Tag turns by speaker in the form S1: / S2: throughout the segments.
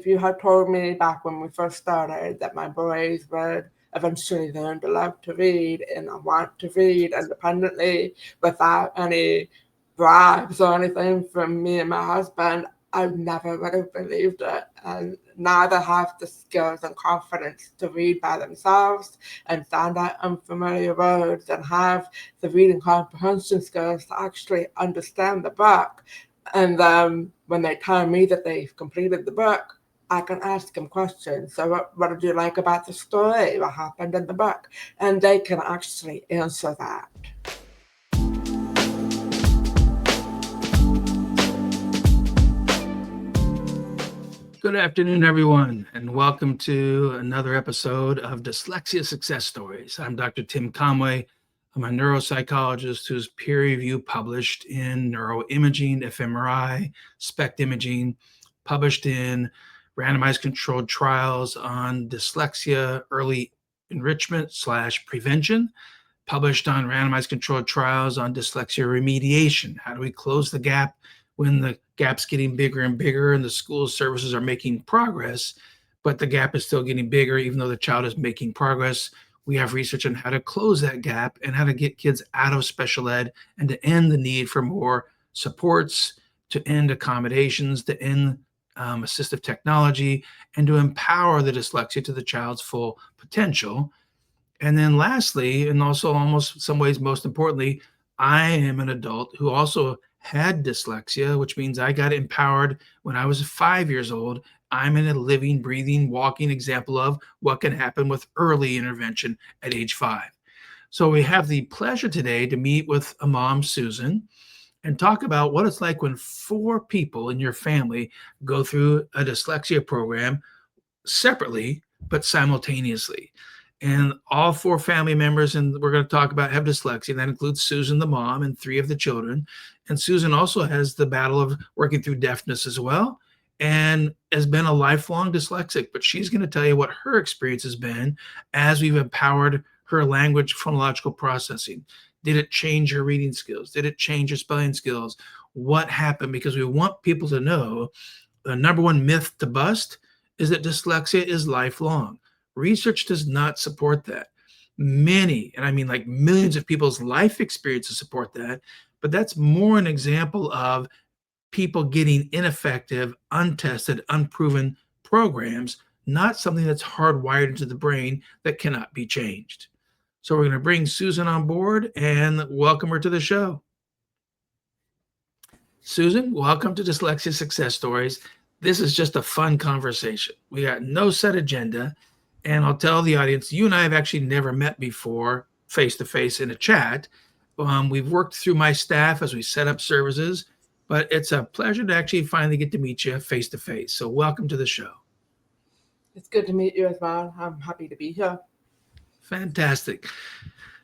S1: If you had told me back when we first started that my boys would eventually learn to love to read and want to read independently without any bribes or anything from me and my husband, I never would have believed it. And now they have the skills and confidence to read by themselves and stand out unfamiliar words and have the reading comprehension skills to actually understand the book. And then when they tell me that they've completed the book, I can ask them questions. So, what did you like about the story? What happened in the book? And they can actually answer that.
S2: Good afternoon, everyone, and welcome to another episode of Dyslexia Success Stories. I'm Dr. Tim Conway. I'm a neuropsychologist who's peer review published in neuroimaging, fMRI, SPECT imaging, published in randomized controlled trials on dyslexia early enrichment / prevention, published on randomized controlled trials on dyslexia remediation. How do we close the gap when the gap's getting bigger and bigger and the school services are making progress, but the gap is still getting bigger even though the child is making progress? We have research on how to close that gap and how to get kids out of special ed and to end the need for more supports, to end accommodations, to end assistive technology, and to empower the dyslexia to the child's full potential. And then lastly, and also almost some ways most importantly, I am an adult who also had dyslexia, which means I got empowered when I was 5 years old. I'm in a living, breathing, walking example of what can happen with early intervention at age 5. So we have the pleasure today to meet with a mom, Susan, and talk about what it's like when 4 people in your family go through a dyslexia program separately but simultaneously. And all 4 family members, and we're going to talk about, have dyslexia. That includes Susan, the mom, and 3 of the children. And Susan also has the battle of working through deafness as well, and has been a lifelong dyslexic. But she's going to tell you what her experience has been as we've empowered her language phonological processing. Did it change her reading skills? Did it change her spelling skills? What happened? Because we want people to know the number one myth to bust is that dyslexia is lifelong. Research does not support that. Many, and I mean like millions of people's life experiences support that, but that's more an example of people getting ineffective, untested, unproven programs, not something that's hardwired into the brain that cannot be changed. So we're going to bring Susan on board and welcome her to the show. Susan, welcome to Dyslexia Success Stories. This is just a fun conversation. We got no set agenda. And I'll tell the audience, you and I have actually never met before face-to-face in a chat. We've worked through my staff as we set up services, but it's a pleasure to actually finally get to meet you face-to-face. So welcome to the show.
S1: It's good to meet you as well. I'm happy to be here.
S2: Fantastic.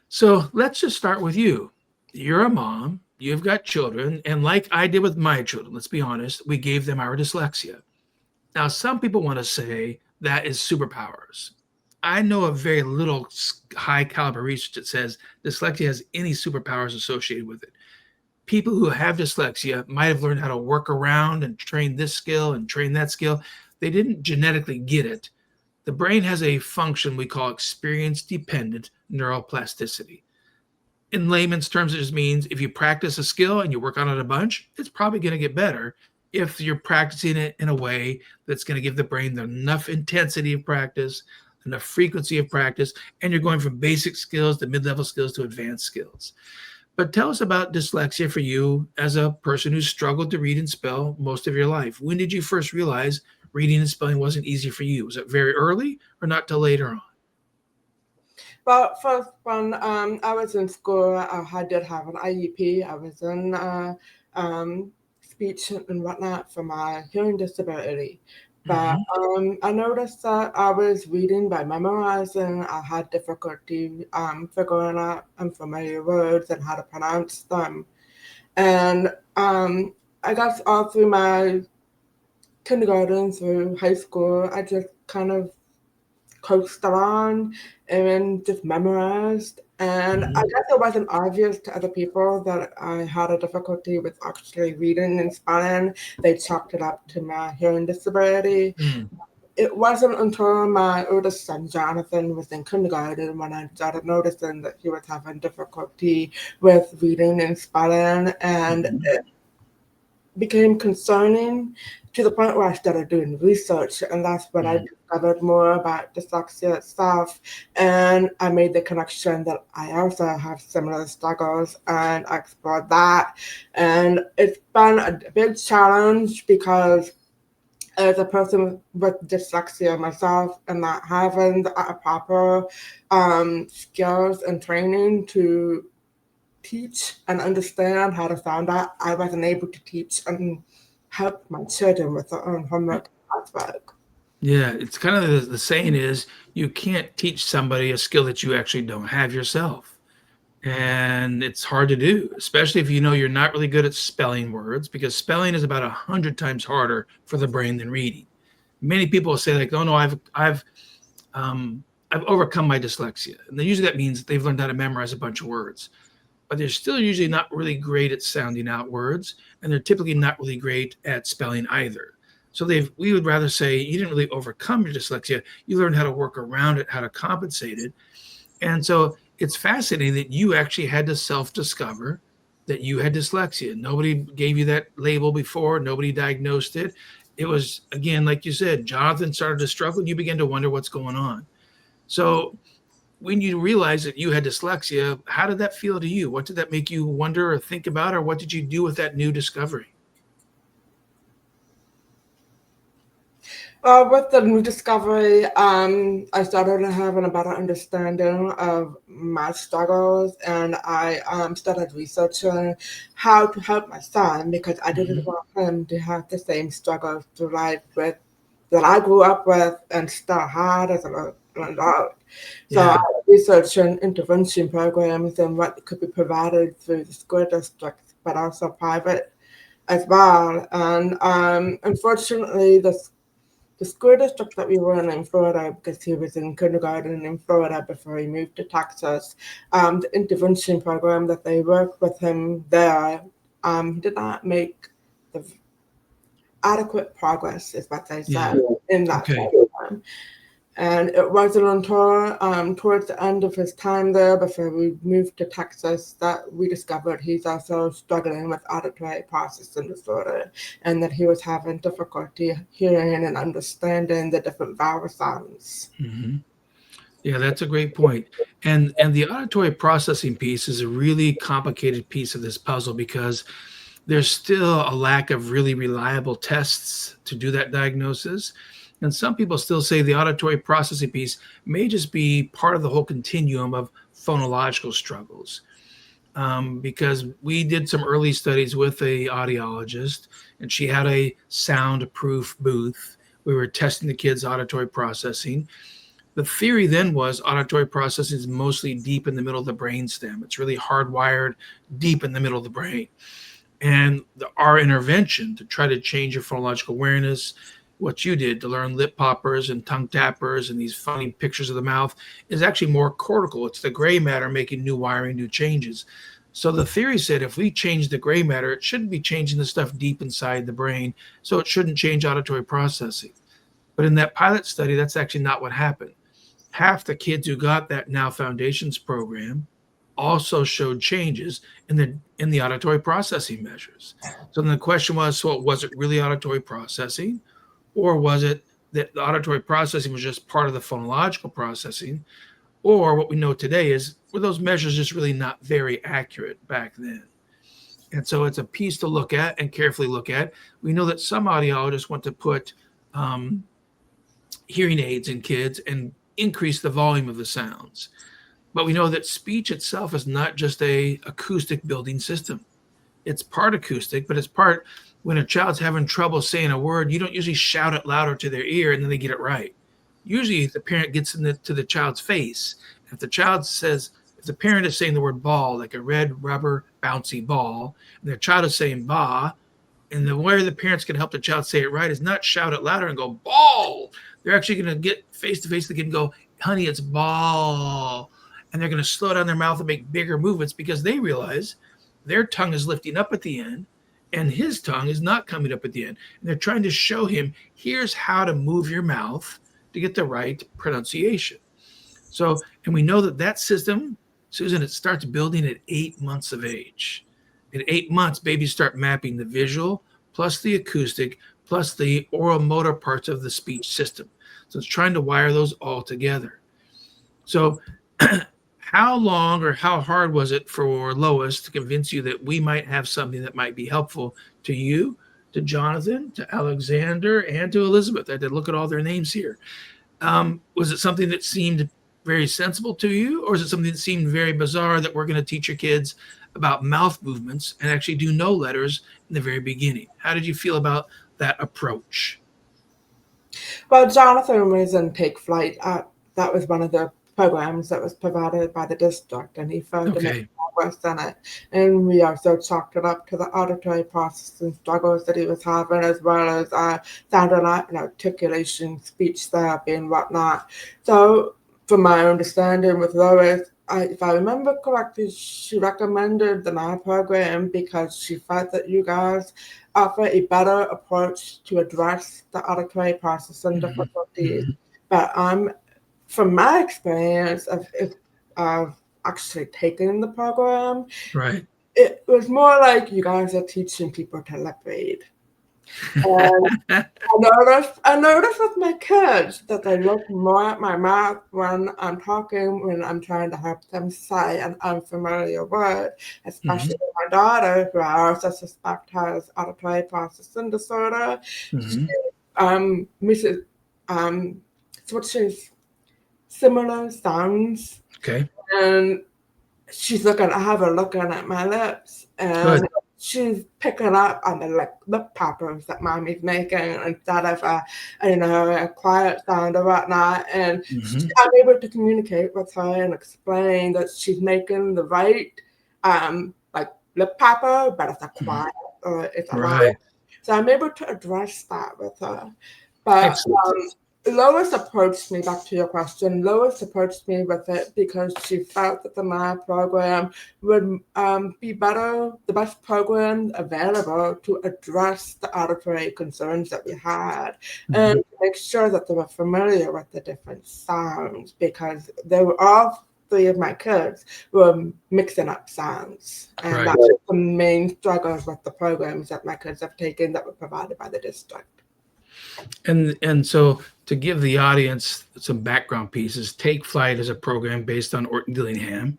S2: So let's just start with you. You're a mom, you've got children, and like I did with my children, let's be honest, we gave them our dyslexia. Now, some people want to say that is superpowers. I know of very little high caliber research that says dyslexia has any superpowers associated with it. People who have dyslexia might have learned how to work around and train this skill and train that skill. They didn't genetically get it. The brain has a function we call experience-dependent neuroplasticity. In layman's terms, it just means if you practice a skill and you work on it a bunch, it's probably going to get better if you're practicing it in a way that's going to give the brain enough intensity of practice, enough frequency of practice, and you're going from basic skills to mid-level skills to advanced skills. But tell us about dyslexia for you as a person who struggled to read and spell most of your life. When did you first realize reading and spelling wasn't easy for you? Was it very early or not till later on?
S1: Well, first, when I was in school, I did have an IEP. I was in speech and whatnot for my hearing disability. But I noticed that I was reading by memorizing. I had difficulty figuring out unfamiliar words and how to pronounce them. And I guess all through my kindergarten through high school, I just kind of coasted on and just memorized. And I
S2: Mhm.
S1: guess it wasn't obvious to other people that I had a difficulty with actually reading and spelling. They chalked it up to my hearing disability.
S2: Mm.
S1: It wasn't until my oldest son, Jonathan, was in kindergarten when I started noticing that he was having difficulty with reading and spelling. And
S2: Mhm.
S1: it became concerning to the point where I started doing research, and that's when I
S2: Mm.
S1: discovered more about dyslexia itself. And I made the connection that I also have similar struggles, and I explored that. And it's been a big challenge because as a person with dyslexia myself and not having the proper skills and training to teach and understand how to sound out, I wasn't able to teach and help my children with their own homework classwork.
S2: Yeah, it's kind of the saying is you can't teach somebody a skill that you actually don't have yourself. And it's hard to do, especially if you know you're not really good at spelling words, because spelling is about 100 times harder for the brain than reading. Many people say like, "Oh no, I've overcome my dyslexia," and usually that means they've learned how to memorize a bunch of words, but they're still usually not really great at sounding out words, and they're typically not really great at spelling either. So we would rather say you didn't really overcome your dyslexia, you learned how to work around it, how to compensate it. And so it's fascinating that you actually had to self-discover that you had dyslexia. Nobody gave you that label before, nobody diagnosed it. It was, again, like you said, Jonathan started to struggle and you began to wonder what's going on. So when you realized that you had dyslexia, how did that feel to you? What did that make you wonder or think about, or what did you do with that new discovery?
S1: With the new discovery, I started having a better understanding of my struggles, and I started researching how to help my son because I didn't
S2: Mhm.
S1: want him to have the same struggles through life with that I grew up with and still had as an adult. So I
S2: Yeah.
S1: researched intervention programs and what could be provided through the school districts, but also private as well. And unfortunately, the school district that we were in Florida, because he was in kindergarten in Florida before he moved to Texas, the intervention program that they worked with him there, he did not make the adequate progress, is what they
S2: Yeah.
S1: said in that
S2: Okay.
S1: program. And it wasn't until towards the end of his time there, before we moved to Texas, that we discovered he's also struggling with auditory processing disorder and that he was having difficulty hearing and understanding the different vowel sounds.
S2: Mhm. Yeah, that's a great point. And the auditory processing piece is a really complicated piece of this puzzle because there's still a lack of really reliable tests to do that diagnosis. And some people still say the auditory processing piece may just be part of the whole continuum of phonological struggles. Because we did some early studies with a audiologist, and she had a soundproof booth. We were testing the kids' auditory processing. The theory then was auditory processing is mostly deep in the middle of the brainstem. It's really hardwired deep in the middle of the brain. And our intervention to try to change your phonological awareness, what you did to learn lip poppers and tongue tappers and these funny pictures of the mouth, is actually more cortical. It's the gray matter making new wiring, new changes. So the theory said if we change the gray matter, it shouldn't be changing the stuff deep inside the brain. So it shouldn't change auditory processing. But in that pilot study, that's actually not what happened. Half the kids who got that Now Foundations program also showed changes in the auditory processing measures. So then the question was, so was it really auditory processing, or was it that the auditory processing was just part of the phonological processing, or what we know today is were those measures just really not very accurate back then? And so it's a piece to look at and carefully look at. We know that some audiologists want to put um, hearing aids in kids and increase the volume of the sounds. But we know that speech itself is not just a acoustic building system. It's part acoustic, but it's part when a child's having trouble saying a word, you don't usually shout it louder to their ear and then they get it right. Usually the parent gets to the child's face. If the child says, if the parent is saying the word ball, like a red rubber bouncy ball, and the child is saying ba, and the way the parents can help the child say it right is not shout it louder and go ball. They're actually going to get face to face with the kid and go, honey, it's ball. and they're going to slow down their mouth and make bigger movements because they realize their tongue is lifting up at the end and his tongue is not coming up at the end. And they're trying to show him, here's how to move your mouth to get the right pronunciation. So, and we know that system, Susan, it starts building at 8 months of age. At 8 months, babies start mapping the visual plus the acoustic plus the oral motor parts of the speech system. So it's trying to wire those all together. So how long or how hard was it for Lois to convince you that we might have something that might be helpful to you, to Jonathan, to Alexander, and to Elizabeth? I had to look at all their names here. Was it something that seemed very sensible to you, or is it something that seemed very bizarre that we're going to teach your kids about mouth movements and actually do no letters in the very beginning? How did you feel about that approach?
S1: Well, Jonathan was in Take Flight. That was one of the programs that was provided by the district, and he felt to make progress in it. And we also chalked it up to the auditory processing struggles that he was having, as well as sound and articulation, speech therapy, and whatnot. So, from my understanding with Lois, if I remember correctly, she recommended the MAD program because she felt that you guys offer a better approach to address the auditory processing difficulties. But from my experience of actually taking the program,
S2: right,
S1: it was more like you guys are teaching people to lip read. And I noticed with my kids that they look more at my mouth when I'm talking, when I'm trying to help them say an unfamiliar word, especially my daughter, who I also suspect has auditory processing disorder. She switches similar sounds.
S2: Okay.
S1: And I have her looking at my lips, and
S2: Good.
S1: she's picking up on the lip tappers that mommy's making instead of a quiet sound or whatnot. And I'm able to communicate with her and explain that she's making the right lip tapper, but it's a quiet or it's a loud. So I'm able to address that with her. But Lois approached me, back to your question, Lois approached me with it because she felt that the MAD program would be the best program available to address the auditory concerns that we had, and to make sure that they were familiar with the different sounds, because they were all 3 of my kids were mixing up sounds. And that was the main struggles with the programs that my kids have taken that were provided by the district.
S2: And so to give the audience some background pieces, Take Flight is a program based on Orton Dillingham.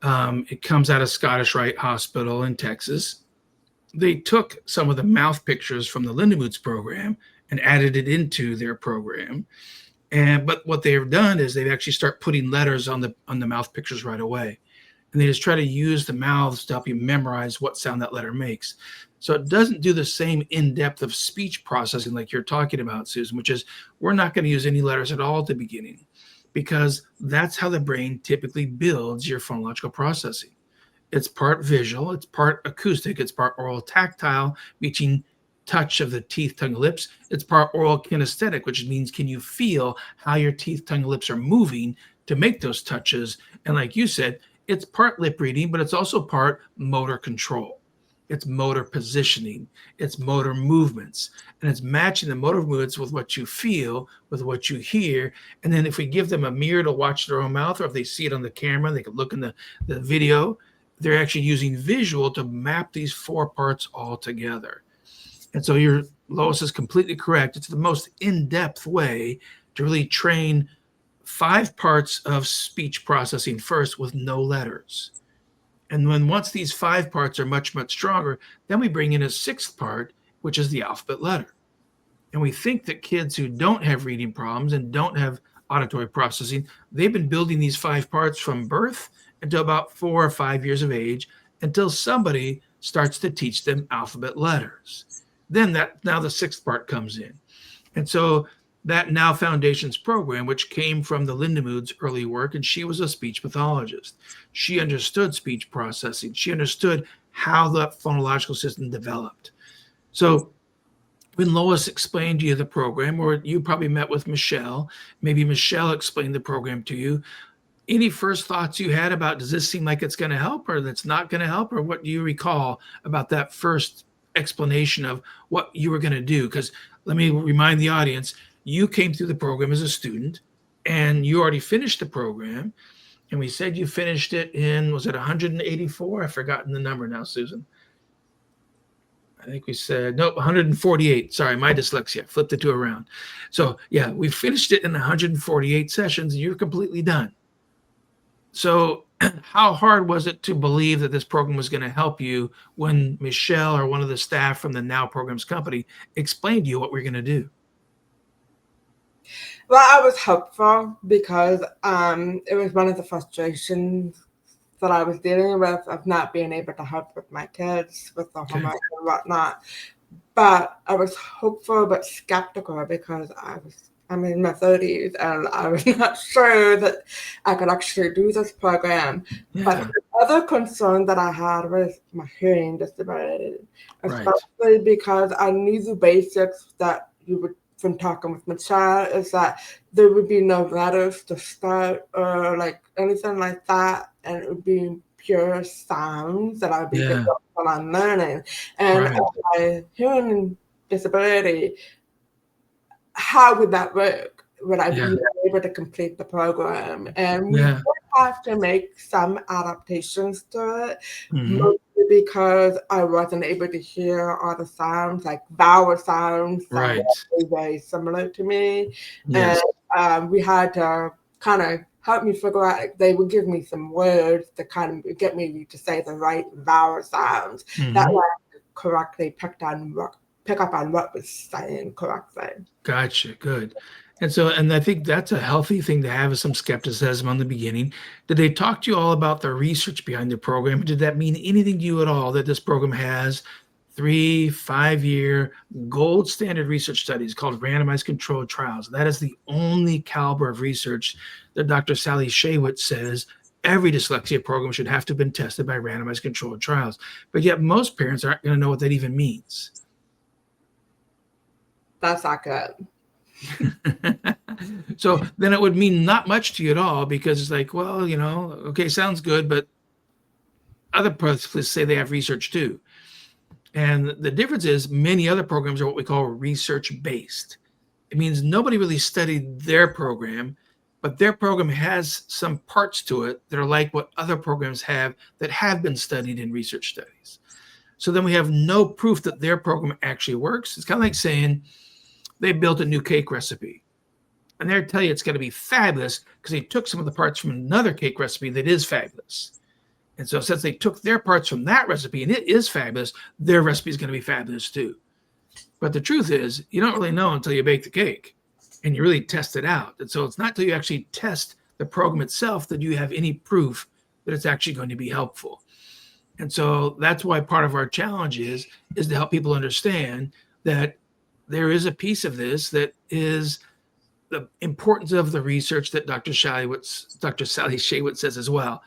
S2: It comes out of Scottish Rite Hospital in Texas. They took some of the mouth pictures from the Lindemut's program and added it into their program. But what they've done is they've actually start putting letters on the mouth pictures right away. And they just try to use the mouths to help you memorize what sound that letter makes. So it doesn't do the same in-depth of speech processing like you're talking about, Susan, which is we're not going to use any letters at all at the beginning, because that's how the brain typically builds your phonological processing. It's part visual, it's part acoustic, it's part oral tactile, reaching touch of the teeth, tongue, lips. It's part oral kinesthetic, which means can you feel how your teeth, tongue, lips are moving to make those touches? And like you said, it's part lip reading, but it's also part motor control. It's motor positioning, it's motor movements, and it's matching the motor movements with what you feel, with what you hear. And then if we give them a mirror to watch their own mouth, or if they see it on the camera, they can look in the video, they're actually using visual to map these 4 parts all together. And so Lois is completely correct. It's the most in-depth way to really train 5 parts of speech processing first with no letters. And once these 5 parts are much, much stronger, then we bring in a 6th part, which is the alphabet letter. And we think that kids who don't have reading problems and don't have auditory processing, they've been building these 5 parts from birth until about 4 or 5 years of age, until somebody starts to teach them alphabet letters. Then now the 6th part comes in. And so that Now Foundations program, which came from the Lindemut's early work, and she was a speech pathologist. She understood speech processing. She understood how the phonological system developed. So when Lois explained to you the program, or you probably met with Michelle, maybe Michelle explained the program to you, any first thoughts you had about, does this seem like it's going to help or that's not going to help? Or what do you recall about that first explanation of what you were going to do? Because let me remind the audience, you came through the program as a student and you already finished the program. And we said you finished it in, was it 184? I've forgotten the number now, Susan. I think we said, nope, 148. Sorry, my dyslexia. Flipped the two around. So yeah, we finished it in 148 sessions and you're completely done. So how hard was it to believe that this program was going to help you when Michelle or one of the staff from the Now Programs company explained to you what we're going to do?
S1: Well, I was hopeful because it was one of the frustrations that I was dealing with of not being able to help with my kids with the homework and whatnot. But I was hopeful but skeptical because I'm in my 30s and I was not sure that I could actually do this program.
S2: Yeah.
S1: But the other concern that I had was my hearing disability, especially
S2: Right.
S1: because I knew the basics that you would from talking with Michelle is that there would be no letters to start or like anything like that, and it would be pure sounds that I would be
S2: Yeah.
S1: when I'm learning. And
S2: Right.
S1: my hearing disability, how would that work? Would I
S2: Yeah.
S1: be able to complete the program? And we
S2: Yeah.
S1: would have to make some adaptations to it,
S2: Mhm.
S1: mostly because I wasn't able to hear all the sounds, like vowel sounds sound
S2: Right.
S1: very, very similar to me.
S2: Yes.
S1: And we had to kind of help me figure out, like, they would give me some words to kind of get me to say the right vowel sounds that
S2: Mhm.
S1: way I could correctly pick up on what was saying correctly.
S2: Gotcha. Good. And I think that's a healthy thing to have, is some skepticism on the beginning. Did they talk to you all about the research behind the program? Did that mean anything to you at all that this program has 3, 5-year gold standard research studies called randomized controlled trials? That is the only caliber of research that Dr. Sally Shaywitz says every dyslexia program should have to have been tested by randomized controlled trials. But yet most parents aren't going to know what that even means.
S1: That's not good.
S2: So then it would mean not much to you at all, because it's like, well, okay, sounds good, but other places say they have research too. And the difference is many other programs are what we call research based. It means nobody really studied their program, but their program has some parts to it that are like what other programs have that have been studied in research studies. So then we have no proof that their program actually works. It's kind of like saying they built a new cake recipe and they'll tell you it's going to be fabulous because they took some of the parts from another cake recipe that is fabulous. And so since they took their parts from that recipe and it is fabulous, their recipe is going to be fabulous too. But the truth is, you don't really know until you bake the cake and you really test it out. And so it's not until you actually test the program itself that you have any proof that it's actually going to be helpful. And so that's why part of our challenge is to help people understand that there is a piece of this that is the importance of the research that Dr. Sally Shaywitz says as well.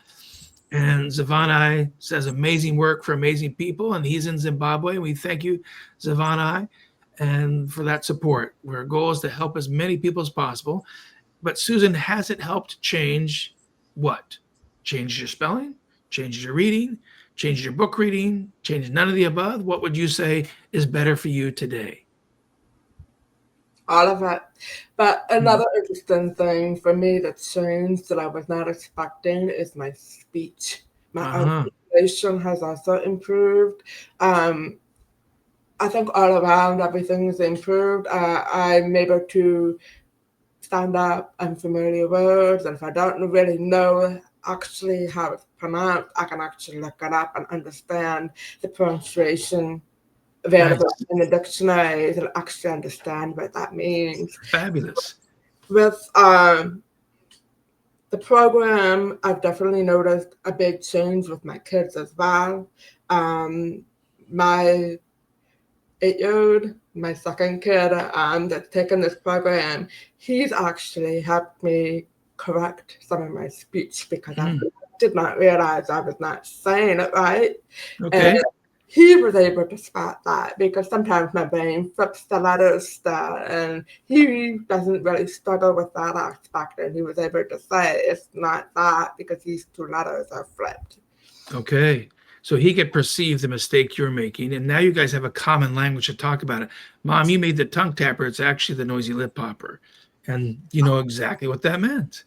S2: And Zavanai says amazing work for amazing people, and he's in Zimbabwe. We thank you, Zavanai, and for that support. Our goal is to help as many people as possible. But Susan, has it helped change what? Change your spelling, change your reading, change your book reading, change none of the above? What would you say is better for you today?
S1: All of it. But another interesting thing for me that changed that I was not expecting is my speech. My articulation has also improved. I think all around everything's improved. I'm able to stand up unfamiliar words, and if I don't really know actually how it's pronounced, I can actually look it up and understand the pronunciation available in the dictionary to actually understand what that means.
S2: Fabulous.
S1: With the program, I've definitely noticed a big change with my kids as well. My 8-year-old, my second kid that's taken this program, he's actually helped me correct some of my speech because I did not realize I was not saying it right.
S2: Okay.
S1: he was able to spot that because sometimes my brain flips the letters there, and he doesn't really struggle with that aspect, and he was able to say it's not that because these two letters are flipped.
S2: Okay. So he could perceive the mistake you're making, and now you guys have a common language to talk about it. Mom, you made the tongue tapper. It's actually the noisy lip popper. And you know exactly what that meant.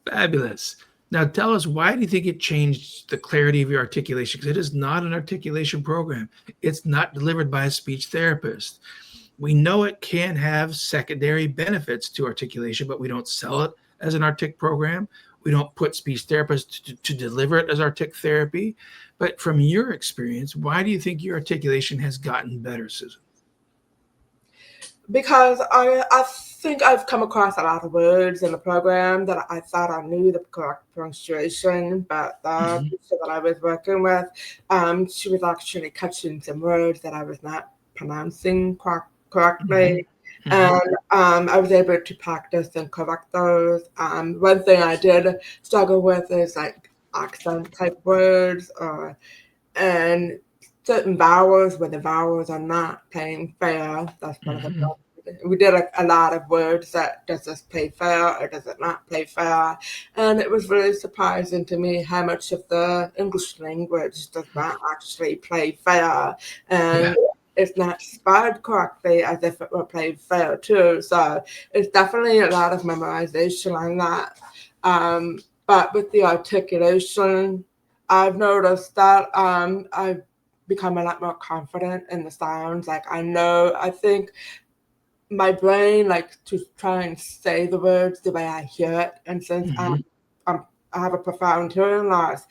S2: Fabulous. Now tell us, why do you think it changed the clarity of your articulation? Because it is not an articulation program. It's not delivered by a speech therapist. We know it can have secondary benefits to articulation, but we don't sell it as an artic program. We don't put speech therapists to deliver it as artic therapy. But from your experience, why do you think your articulation has gotten better, Susan?
S1: Because I think I've come across a lot of words in the program that I thought I knew the correct pronunciation, but the
S2: Mhm.
S1: teacher that I was working with, she was actually catching some words that I was not pronouncing
S2: Mhm.
S1: correctly.
S2: Mhm.
S1: And I was able to practice and correct those. One thing I did struggle with is like accent type words, and certain vowels where the vowels are not playing fair. That's one of the
S2: Mhm.
S1: problems. We did a lot of words that does this play fair or does it not play fair, and it was really surprising to me how much of the English language does not actually play fair,
S2: Yeah.
S1: and it's not spelled correctly as if it were played fair too. So it's definitely a lot of memorization on that. But with the articulation, I've noticed that I've become a lot more confident in the sounds. Like I think my brain likes to try and say the words the way I hear it. And since
S2: Mhm.
S1: I'm I have a profound hearing loss,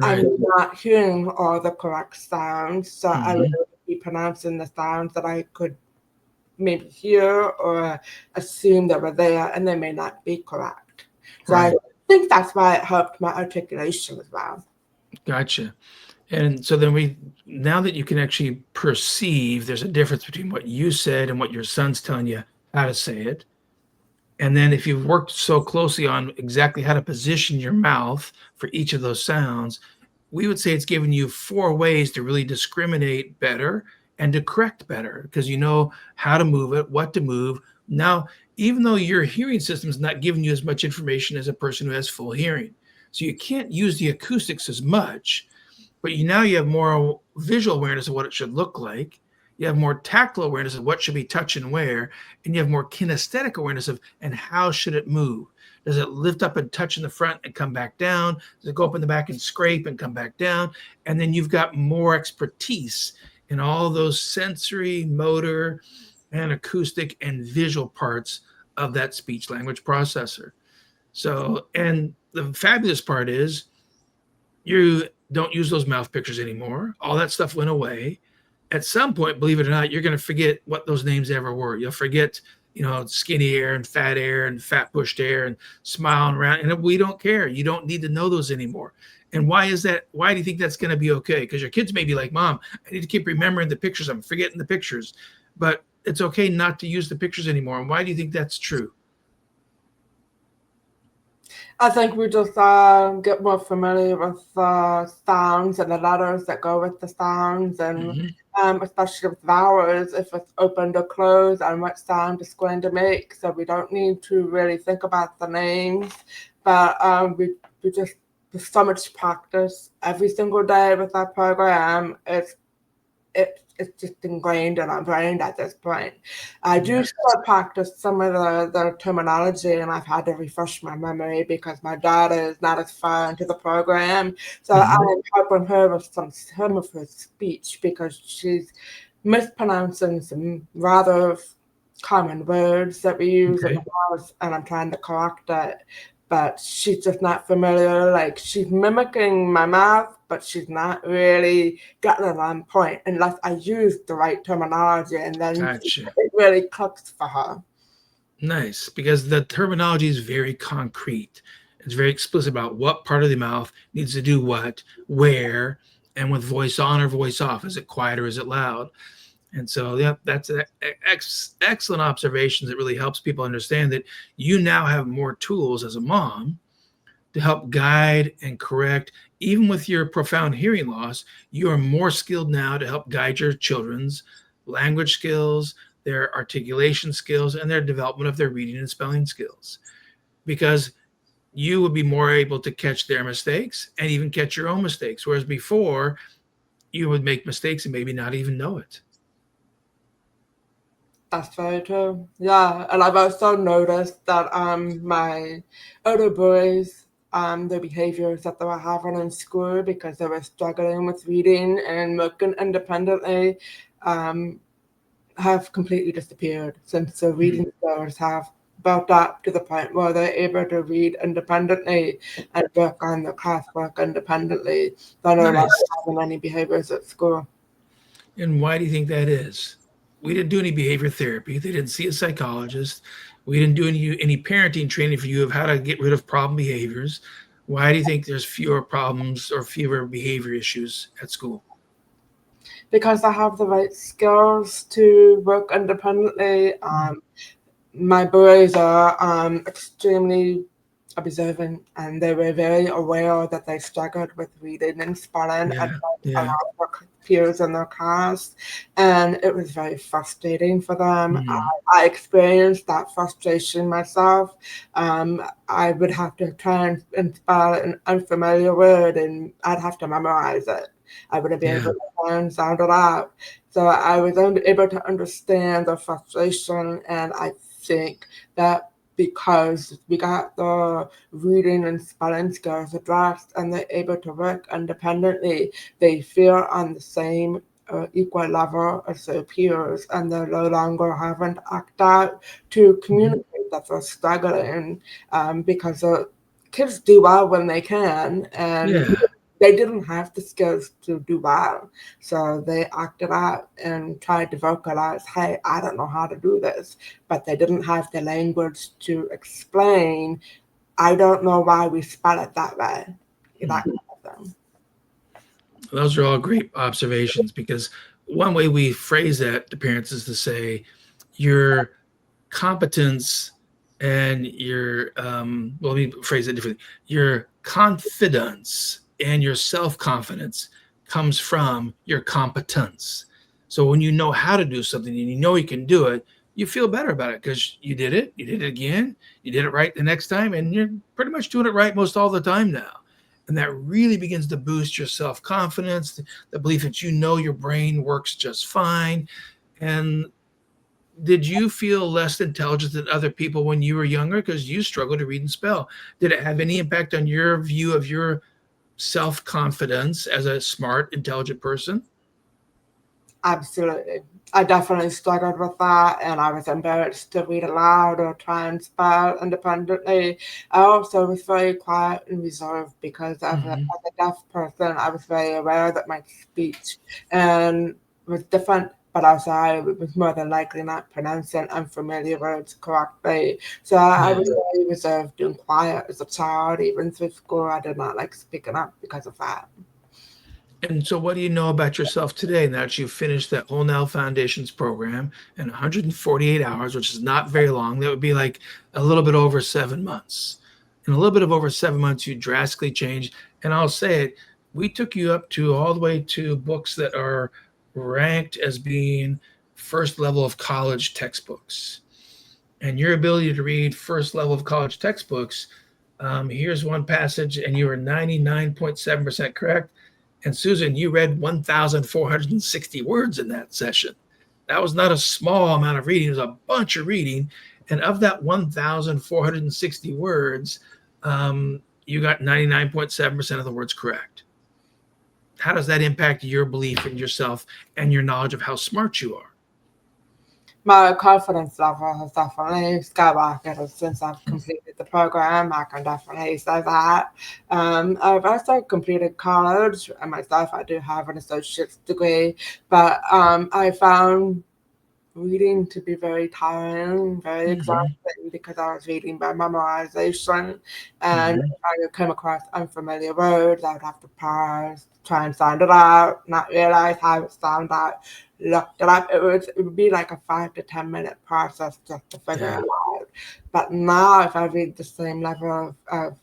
S1: I'm
S2: Right.
S1: not hearing all the correct sounds. So I would
S2: Mhm.
S1: be pronouncing the sounds that I could maybe hear or assume that were there, and they may not be correct. So I
S2: Right.
S1: think that's why it helped my articulation as well.
S2: Gotcha. And so then now that you can actually perceive, there's a difference between what you said and what your son's telling you how to say it. And then if you've worked so closely on exactly how to position your mouth for each of those sounds, we would say it's given you 4 ways to really discriminate better and to correct better because you know how to move it, what to move. Now, even though your hearing system is not giving you as much information as a person who has full hearing, so you can't use the acoustics as much, but you have more visual awareness of what it should look like. You have more tactile awareness of what should be touched and where, and you have more kinesthetic awareness of and how should it move. Does it lift up and touch in the front and come back down? Does it go up in the back and scrape and come back down? And then you've got more expertise in all those sensory, motor, and acoustic and visual parts of that speech language processor. So, and the fabulous part is you don't use those mouth pictures anymore. All that stuff went away. At some point, believe it or not, you're going to forget what those names ever were. You'll forget, skinny air and fat pushed air and smiling around. And we don't care. You don't need to know those anymore. And why is that? Why do you think that's going to be okay? Because your kids may be like, Mom, I need to keep remembering the pictures. I'm forgetting the pictures. But it's okay not to use the pictures anymore. And why do you think that's true?
S1: I think we just get more familiar with sounds and the letters that go with the sounds, and
S2: Mhm.
S1: especially with vowels, if it's opened or closed, and what sound it's going to make. So we don't need to really think about the names, but we just there's so much practice every single day with that program. It's just ingrained in our brain at this point. I do
S2: Yes.
S1: still practice some of the terminology, and I've had to refresh my memory because my daughter is not as far into the program. So I
S2: Mhm.
S1: am helping her with some of her speech because she's mispronouncing some rather common words that we use in the
S2: Okay.
S1: house, and I'm trying to correct it. But she's just not familiar. Like she's mimicking my mouth, but she's not really getting it on point unless I use the right terminology, and then
S2: Gotcha.
S1: it really clicks for her.
S2: Nice, because the terminology is very concrete. It's very explicit about what part of the mouth needs to do what, where, and with voice on or voice off. Is it quiet or is it loud? And so, yeah, that's excellent observations. That really helps people understand that you now have more tools as a mom to help guide and correct. Even with your profound hearing loss, you are more skilled now to help guide your children's language skills, their articulation skills, and their development of their reading and spelling skills. Because you would be more able to catch their mistakes and even catch your own mistakes. Whereas before, you would make mistakes and maybe not even know it.
S1: That's very true. Yeah, and I've also noticed that my other boys, their behaviors that they were having in school because they were struggling with reading and working independently, um, have completely disappeared since the
S2: Mm.
S1: reading skills have built up to the point where they're able to read independently and work on the classwork independently. They're no longer
S2: Nice.
S1: having any behaviors at school.
S2: And why do you think that is? We didn't do any behavior therapy. They didn't see a psychologist. We didn't do any parenting training for you of how to get rid of problem behaviors. Why do you think there's fewer problems or fewer behavior issues at school?
S1: Because I have the right skills to work independently. My boys are extremely observant and they were very aware that they struggled with reading and spelling and
S2: Yeah,
S1: a
S2: yeah.
S1: lot of their peers in their class. And it was very frustrating for them.
S2: Mm.
S1: I experienced that frustration myself. I would have to try and spell an unfamiliar word and I'd have to memorize it. I wouldn't be able
S2: Yeah.
S1: to try and sound it out. So I was able to understand the frustration, and I think that because we got the reading and spelling skills addressed and they're able to work independently, they feel on the same equal level as their peers and they're no longer having to act out to
S2: Mhm.
S1: communicate that they're struggling because kids do well when they can and
S2: Yeah.
S1: they didn't have the skills to do well. So they acted out and tried to vocalize, hey, I don't know how to do this. But they didn't have the language to explain, I don't know why we spell it that way. That
S2: Mm.
S1: kind of thing.
S2: Those are all great observations because one way we phrase that to parents is to say, your competence and your well, let me phrase it differently. Your confidence and your self-confidence comes from your competence. So when you know how to do something and you know you can do it, you feel better about it because you did it again, you did it right the next time, and you're pretty much doing it right most all the time now. And that really begins to boost your self-confidence, the belief that you know your brain works just fine. And did you feel less intelligent than other people when you were younger because you struggled to read and spell? Did it have any impact on your view of your self confidence as a smart, intelligent person?
S1: Absolutely. I definitely struggled with that, and I was embarrassed to read aloud or try and spell independently. I also was very quiet and reserved because
S2: Hmm.
S1: as a deaf person, I was very aware that my speech and was different, but also I was more than likely not pronouncing unfamiliar words correctly. So I was
S2: Yeah.
S1: very reserved and quiet as a child. Even through school, I did not like speaking up because of that.
S2: And so, what do you know about yourself today now that you've finished that whole Now Foundations program in 148 hours, which is not very long? That would be like a little bit over 7 months. In a little bit of over 7 months, you drastically changed. And I'll say it, we took you up to all the way to books that are ranked as being first level of college textbooks. And your ability to read first level of college textbooks, here's one passage, and you were 99.7% correct. And Susan, you read 1,460 words in that session. That was not a small amount of reading, it was a bunch of reading. And of that 1,460 words, you got 99.7% of the words correct. How does that impact your belief in yourself and your knowledge of how smart you are?
S1: My confidence level has definitely skyrocketed since I've completed the program. I can definitely say that. I've also completed college, and myself, I do have an associate's degree, but I found reading to be very tiring, very
S2: Mm-hmm.
S1: exhausting because I was reading by memorization. And
S2: Mm-hmm.
S1: if I would come across unfamiliar words, I would have to pause, try and sound it out, not realize how it sounded out, look it up. It would be like a 5 to 10 minute process just to figure
S2: Yeah.
S1: it out. But now, if I read the same level of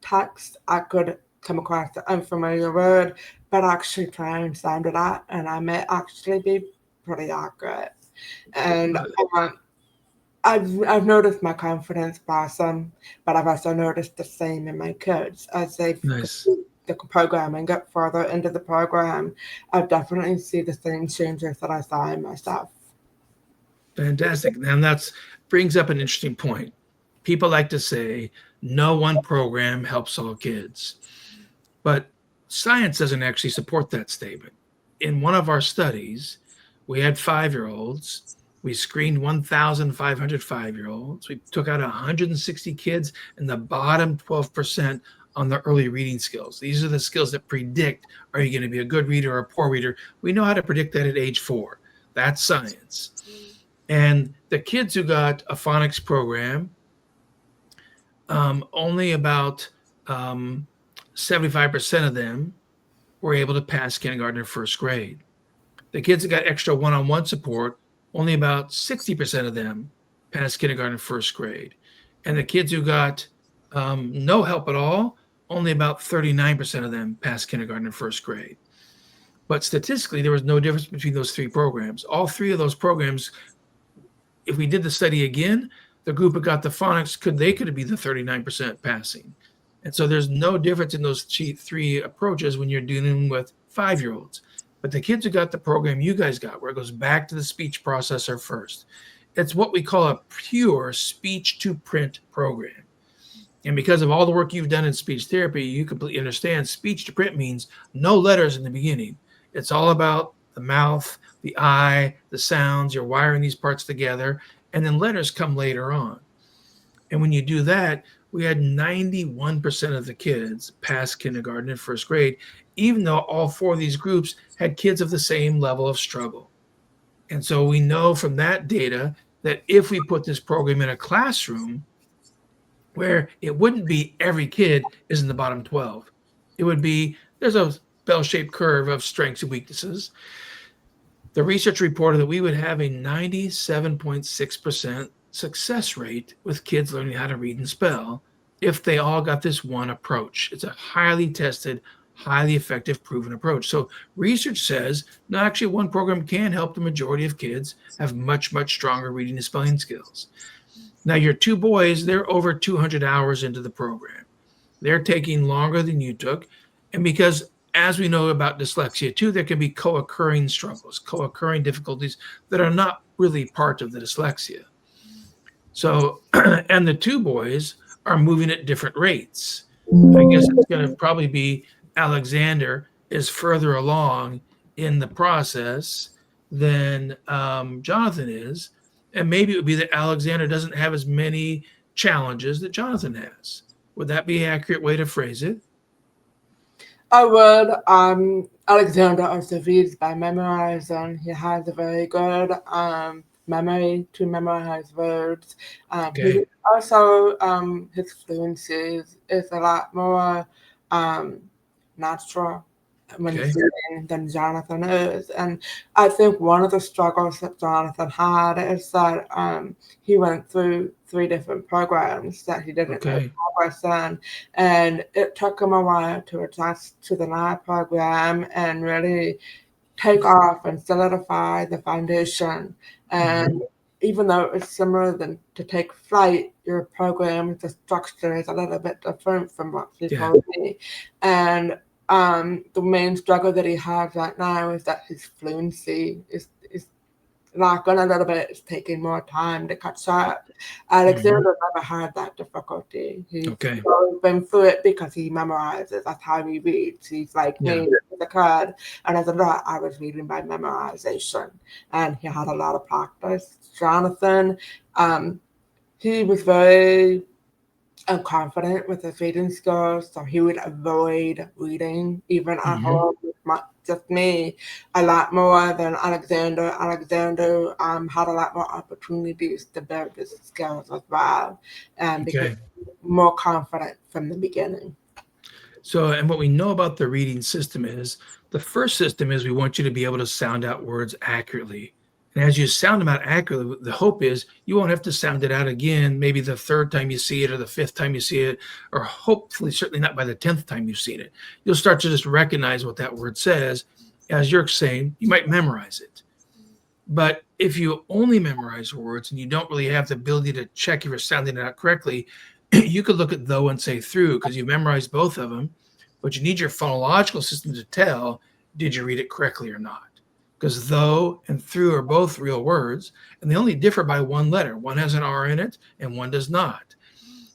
S1: text, I could come across an unfamiliar word, but actually try and sound it out, and I may actually be pretty accurate. And I've noticed my confidence blossom, but I've also noticed the same in my kids as they
S2: Nice.
S1: complete the program and get further into the program. I definitely see the same changes that I saw in myself.
S2: Fantastic. And that brings up an interesting point. People like to say no one program helps all kids, but science doesn't actually support that statement. In one of our studies, we had 5-year-olds. We screened 1,500 5-year-olds. We took out 160 kids in the bottom 12% on the early reading skills. These are the skills that predict, are you going to be a good reader or a poor reader? We know how to predict that at age 4. That's science. And the kids who got a phonics program, only about 75% of them were able to pass kindergarten or first grade. The kids that got extra one-on-one support, only about 60% of them passed kindergarten and first grade. And the kids who got no help at all, only about 39% of them passed kindergarten and first grade. But statistically, there was no difference between those 3 programs. All 3 of those programs, if we did the study again, the group that got the phonics could be the 39% passing. And so there's no difference in those 3 approaches when you're dealing with 5-year-olds. But the kids who got the program you guys got, where it goes back to the speech processor first, it's what we call a pure speech to print program. And because of all the work you've done in speech therapy, you completely understand speech to print means no letters in the beginning. It's all about the mouth, the eye, the sounds. You're wiring these parts together, and then letters come later on. And when you do that, we had 91% of the kids pass kindergarten and first grade, even though all 4 of these groups had kids of the same level of struggle. And so we know from that data that if we put this program in a classroom where it wouldn't be every kid is in the bottom 12, it would be, there's a bell-shaped curve of strengths and weaknesses. The research reported that we would have a 97.6% success rate with kids learning how to read and spell if they all got this one approach. It's a highly tested, highly effective, proven approach. So research says, no, actually one program can help the majority of kids have much, much stronger reading and spelling skills. Now your 2 boys, they're over 200 hours into the program. They're taking longer than you took. And because as we know about dyslexia too, there can be co-occurring struggles, co-occurring difficulties that are not really part of the dyslexia. So, and the 2 boys are moving at different rates. I guess it's going to probably be Alexander is further along in the process than Jonathan is. And maybe it would be that Alexander doesn't have as many challenges that Jonathan has. Would that be an accurate way to phrase it?
S1: I would. Alexander also reads by memorizing. He has a very good memory to memorize words. He also, his fluency is a lot more natural when he's reading than Jonathan is. And I think one of the struggles that Jonathan had is that he went through 3 different programs that he didn't make progress in. And it took him a while to adjust to the NI program and really take off and solidify the foundation. And even though it's similar to take flight, your program, the structure is a little bit different from what he told me. And the main struggle that he has right now is that his fluency is lacking a little bit. It's taking more time to catch up. Alexander never had that difficulty. He's always been through it because he memorizes. That's how he reads. He's like me as a kid. And as a adult, I was reading by memorization. And he had a lot of practice. Jonathan, he was very confident with his reading skills, so he would avoid reading even at home with just me a lot more than Alexander. Alexander had a lot more opportunities to build his skills as well, and became more confident from the beginning.
S2: So, and what we know about the reading system is, the first system is we want you to be able to sound out words accurately And as you sound them out accurately, the hope is you won't have to sound it out again, maybe the third time you see it or the fifth time you see it, or hopefully certainly not by the 10th time you've seen it. You'll start to just recognize what that word says. As you're saying, you might memorize it. But if you only memorize words and you don't really have the ability to check if you're sounding it out correctly, you could look at though and say through because you memorized both of them, but you need your phonological system to tell, did you read it correctly or not? Because though and through are both real words, and they only differ by one letter. One has an R in it and one does not.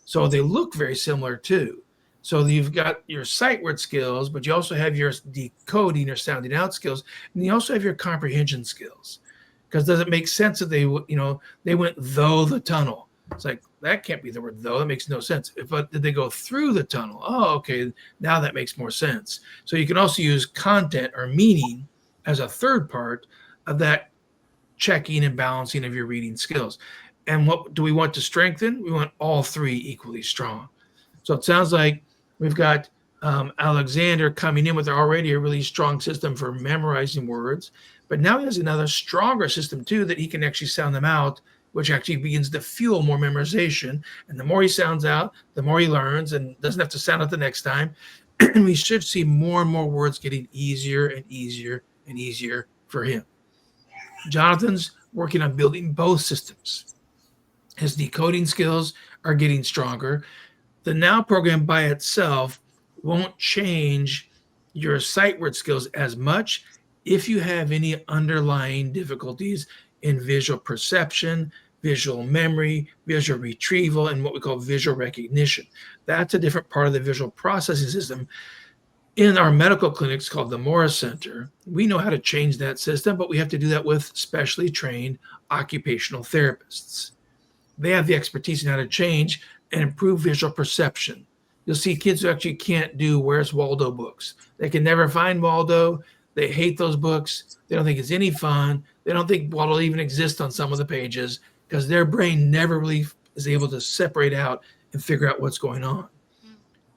S2: So they look very similar too. So you've got your sight word skills, but you also have your decoding or sounding out skills, and you also have your comprehension skills. Because does it make sense that they went though the tunnel? It's like, that can't be the word though. That makes no sense. But did they go through the tunnel? Oh, okay. Now that makes more sense. So you can also use content or meaning as a third part of that checking and balancing of your reading skills. And what do we want to strengthen? We want all three equally strong. So it sounds like we've got Alexander coming in with already a really strong system for memorizing words. But now he has another stronger system too that he can actually sound them out, which actually begins to fuel more memorization. And the more he sounds out, the more he learns and doesn't have to sound it the next time. And we should see more and more words getting easier and easier and easier for him. Jonathan's working on building both systems. His decoding skills are getting stronger. The Now program by itself won't change your sight word skills as much if you have any underlying difficulties in visual perception, visual memory, visual retrieval, and what we call visual recognition. That's a different part of the visual processing system. In our medical clinics called the Morris Center, we know how to change that system, but we have to do that with specially trained occupational therapists. They have the expertise in how to change and improve visual perception. You'll see kids who actually can't do Where's Waldo books. They can never find Waldo. They hate those books. They don't think it's any fun. They don't think Waldo even exists on some of the pages because their brain never really is able to separate out and figure out what's going on.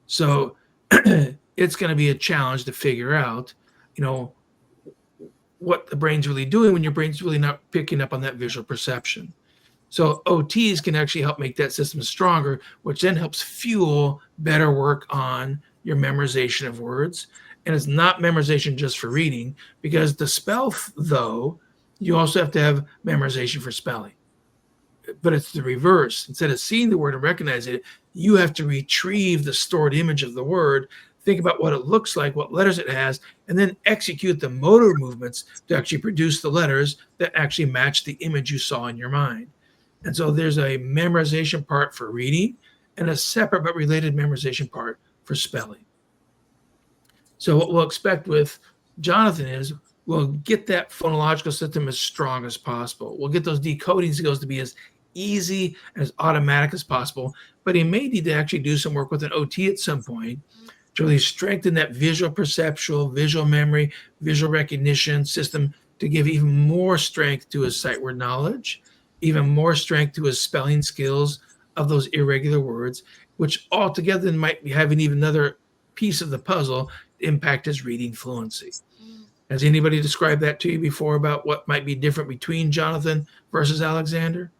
S2: So it's going to be a challenge to figure out, what the brain's really doing when your brain's really not picking up on that visual perception. So OTs can actually help make that system stronger, which then helps fuel better work on your memorization of words. And it's not memorization just for reading, because to spell though, you also have to have memorization for spelling. But it's the reverse. Instead of seeing the word and recognizing it, you have to retrieve the stored image of the word, think about what it looks like, what letters it has, and then execute the motor movements to actually produce the letters that actually match the image you saw in your mind. And so there's a memorization part for reading and a separate but related memorization part for spelling. So what we'll expect with Jonathan is we'll get that phonological system as strong as possible. We'll get those decoding skills to be as easy and as automatic as possible. But he may need to actually do some work with an OT at some point to really strengthen that visual perceptual, visual memory, visual recognition system to give even more strength to his sight word knowledge, even more strength to his spelling skills of those irregular words, which altogether might be having even another piece of the puzzle to impact his reading fluency. Has anybody described that to you before about what might be different between Jonathan versus Alexander?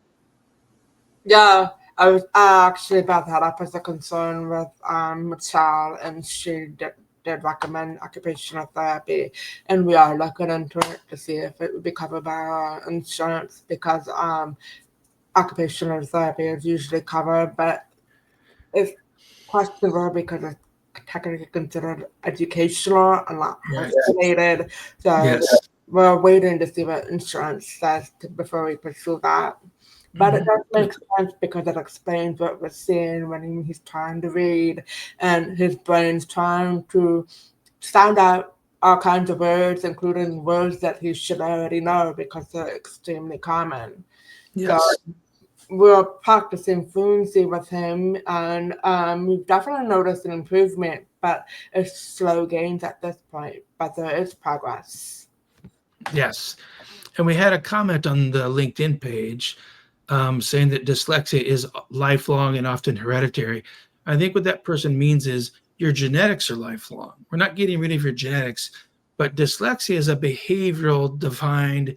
S1: Yeah, I was actually about that up as a concern with Michelle, and she did recommend occupational therapy, and we are looking into it to see if it would be covered by our insurance, because occupational therapy is usually covered, but it's questionable because it's technically considered educational and not health related. So we're waiting to see what insurance says before we pursue that. But it does make sense because it explains what we're seeing when he's trying to read and his brain's trying to sound out all kinds of words, including words that he should already know because they're extremely common.
S2: Yes.
S1: So we're practicing fluency with him, and we've definitely noticed an improvement, but it's slow gains at this point, but there is progress.
S2: Yes. And we had a comment on the LinkedIn page saying that dyslexia is lifelong and often hereditary. I think what that person means is your genetics are lifelong. We're not getting rid of your genetics, but dyslexia is a behavioral defined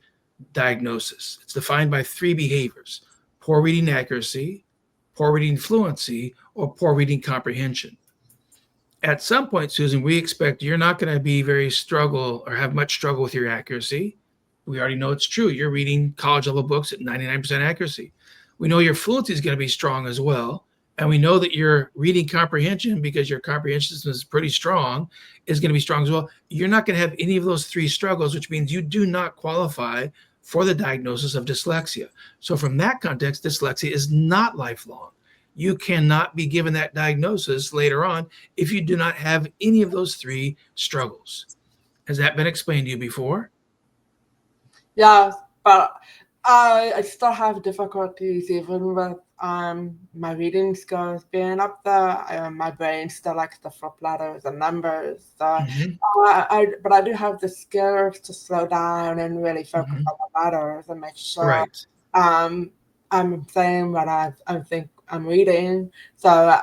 S2: diagnosis. It's defined by 3 behaviors: poor reading accuracy, poor reading fluency, or poor reading comprehension. At some point, Susan, we expect you're not going to be very struggle or have much struggle with your accuracy. We already know it's true. You're reading college level books at 99% accuracy. We know your fluency is going to be strong as well. And we know that your reading comprehension, because your comprehension system is pretty strong, is going to be strong as well. You're not going to have any of those 3 struggles, which means you do not qualify for the diagnosis of dyslexia. So from that context, dyslexia is not lifelong. You cannot be given that diagnosis later on if you do not have any of those 3 struggles. Has that been explained to you before?
S1: Yeah, but I still have difficulties even with my reading skills being up there. My brain still likes to flip letters and numbers. So, but I do have the skills to slow down and really focus on the letters and make sure
S2: Right.
S1: I'm saying what I think I'm reading. So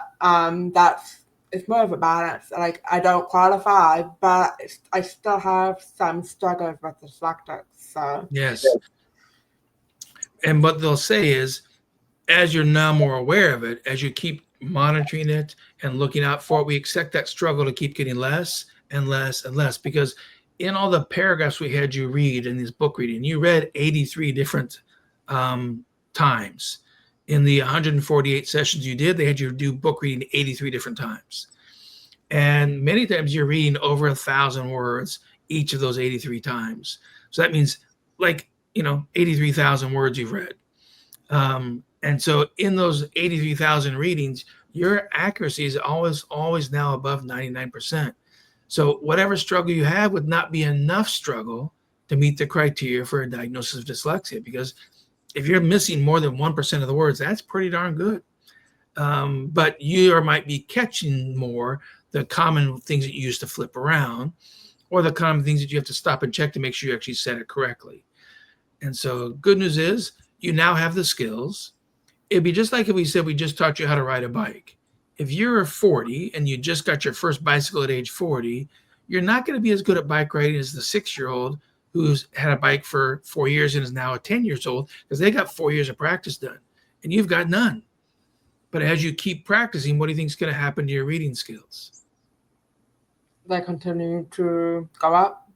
S1: it's more of a balance. Like, I don't qualify, but I still have some struggles with dyslexics. So
S2: Yes. And what they'll say is, as you're now more aware of it, as you keep monitoring it and looking out for it, we expect that struggle to keep getting less and less and less, because in all the paragraphs we had you read in this book reading, you read 83 different times. In the 148 sessions you did, they had you do book reading 83 different times. And many times you're reading over 1,000 words each of those 83 times. So that means 83,000 words you've read. And so in those 83,000 readings, your accuracy is always now above 99%. So whatever struggle you have would not be enough struggle to meet the criteria for a diagnosis of dyslexia, because if you're missing more than 1% of the words, that's pretty darn good. But you might be catching more the common things that you use to flip around, or the common things that you have to stop and check to make sure you actually said it correctly. And so good news is you now have the skills. It'd be just like if we said we just taught you how to ride a bike. If you're 40 and you just got your first bicycle at age 40, you're not going to be as good at bike riding as the 6-year-old who's had a bike for 4 years and is now 10 years old, because they got 4 years of practice done and you've got none. But as you keep practicing, what do you think is going to happen to your reading skills?
S1: They continue to go up.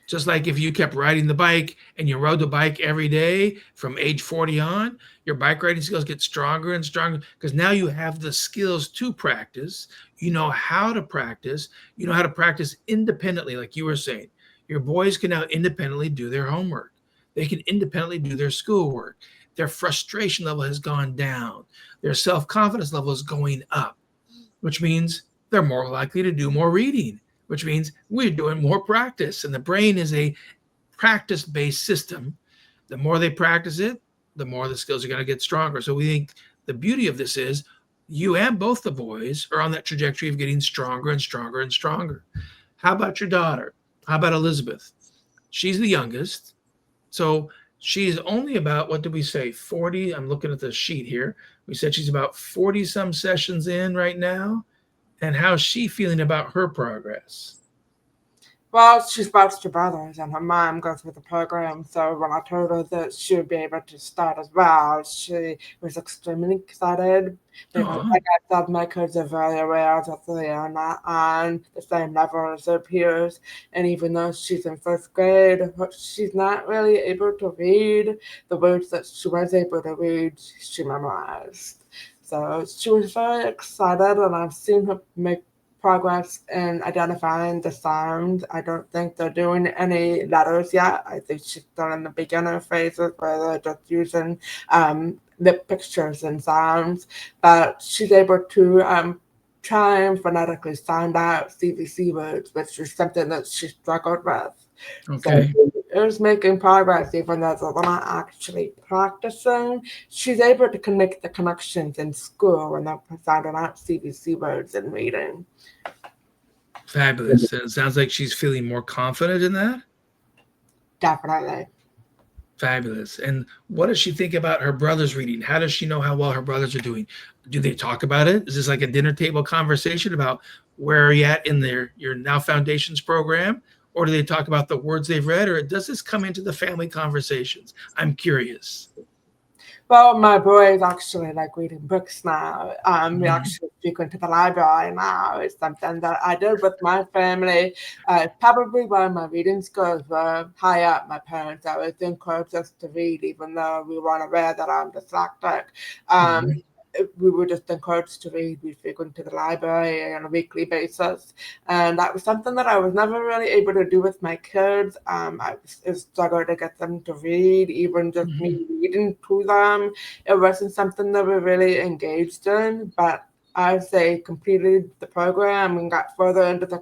S2: Just like if you kept riding the bike and you rode the bike every day from age 40 on, your bike riding skills get stronger and stronger, because now you have the skills to practice. You know how to practice. You know how to practice independently, like you were saying. Your boys can now independently do their homework. They can independently do their schoolwork. Their frustration level has gone down. Their self-confidence level is going up, which means they're more likely to do more reading, which means we're doing more practice. And the brain is a practice-based system. The more they practice it, the more the skills are going to get stronger. So we think the beauty of this is you and both the boys are on that trajectory of getting stronger and stronger and stronger. How about your daughter? How about Elizabeth? She's the youngest. So she's only about, what did we say, 40? I'm looking at the sheet here. We said she's about 40 some sessions in right now. And how's she feeling about her progress?
S1: Well, she's both to brothers, and her mom goes with the program. So when I told her that she would be able to start as well, she was extremely excited. Because, like I said, my kids are very aware that they are not on the same level as their peers. And even though she's in first grade, she's not really able to read the words that she was able to read. She memorized. So she was very excited, and I've seen her make progress in identifying the sounds. I don't think they're doing any letters yet. I think she's still in the beginner phases where they're just using lip pictures and sounds. But she's able to try and phonetically sound out CVC words, which is something that she struggled with.
S2: Okay.
S1: So it was making progress, even though they're not actually practicing. She's able to make the connections in school when they're sounding out CVC words and reading.
S2: Fabulous. It sounds like she's feeling more confident in that.
S1: Definitely.
S2: Fabulous. And what does she think about her brother's reading? How does she know how well her brothers are doing? Do they talk about it? Is this like a dinner table conversation about where are you at in your Now Foundations program? or do they talk about the words they've read, or does this come into the family conversations? I'm curious.
S1: Well, my boys actually like reading books now. We
S2: Mhm.
S1: actually frequent to the library now. It's something that I did with my family. Probably when my reading skills were high up, my parents always encouraged us to read, even though we weren't aware that I'm dyslexic. Um,
S2: Mhm.
S1: we were just encouraged to read. We frequent to the library on a weekly basis. And that was something that I was never really able to do with my kids. I struggled to get them to read, even just me
S2: Mhm.
S1: reading to them. It wasn't something that we really engaged in, but as they completed the program and got further into the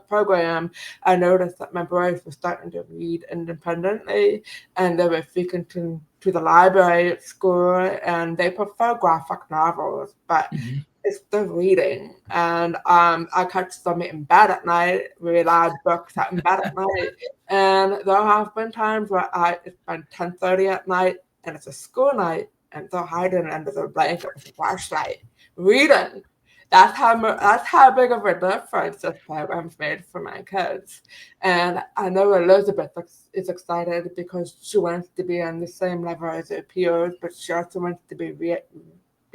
S1: program, I noticed that my boys were starting to read independently, and they were frequenting to the library at school, and they prefer graphic novels, but
S2: Mhm.
S1: it's the reading. And I catch them in bed at night, really loud books out in bed at night. And there have been times where it's been 10:30 at night and it's a school night and they're hiding under their blanket with a flashlight, reading. That's how big of a difference this program's made for my kids. And I know Elizabeth is excited because she wants to be on the same level as her peers, but she also wants to be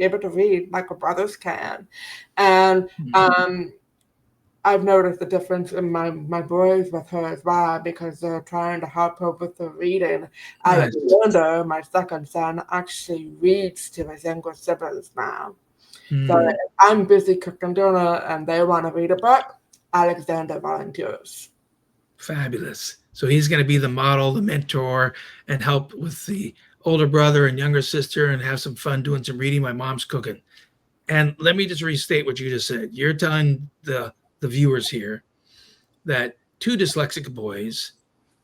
S1: able to read like her brothers can. And
S2: Mhm.
S1: I've noticed the difference in my boys with her as well because they're trying to help her with the reading.
S2: Nice.
S1: Alexander, my second son, actually reads to his younger siblings now. So
S2: Mm.
S1: if I'm busy cooking dinner and they want to read a book, Alexander volunteers.
S2: Fabulous. So he's going to be the model, the mentor, and help with the older brother and younger sister and have some fun doing some reading. My mom's cooking. And let me just restate what you just said. You're telling the viewers here that two dyslexic boys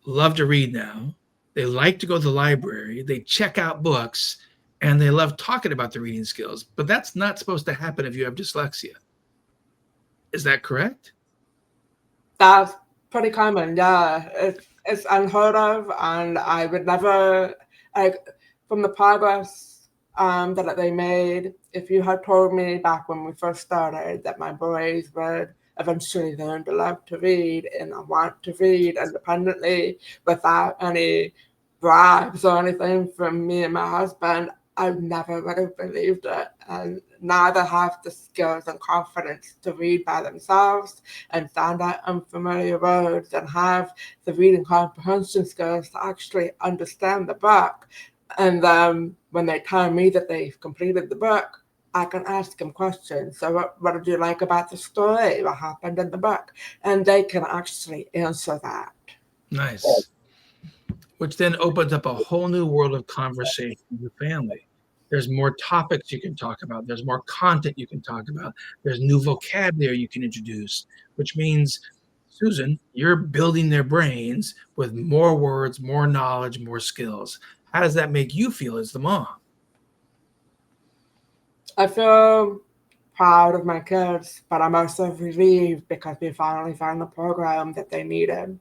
S2: love to read now. They like to go to the library. They check out books and they love talking about the reading skills. But that's not supposed to happen if you have dyslexia. Is that correct?
S1: That's pretty common, yeah. It's unheard of, and I would never like from the progress that they made. If you had told me back when we first started that my boys would eventually learn to love to read and want to read independently without any bribes or anything from me and my husband, I never would have believed it. And now they have the skills and confidence to read by themselves and stand out unfamiliar words and have the reading comprehension skills to actually understand the book. And when they tell me that they've completed the book, I can ask them questions. So, what did you like about the story? What happened in the book? And they can actually answer that.
S2: Nice. Which then opens up a whole new world of conversation with family. There's more topics you can talk about. There's more content you can talk about. There's new vocabulary you can introduce, which means, Susan, you're building their brains with more words, more knowledge, more skills. How does that make you feel as the mom?
S1: I feel proud of my kids, but I'm also relieved because we finally found the program that they needed.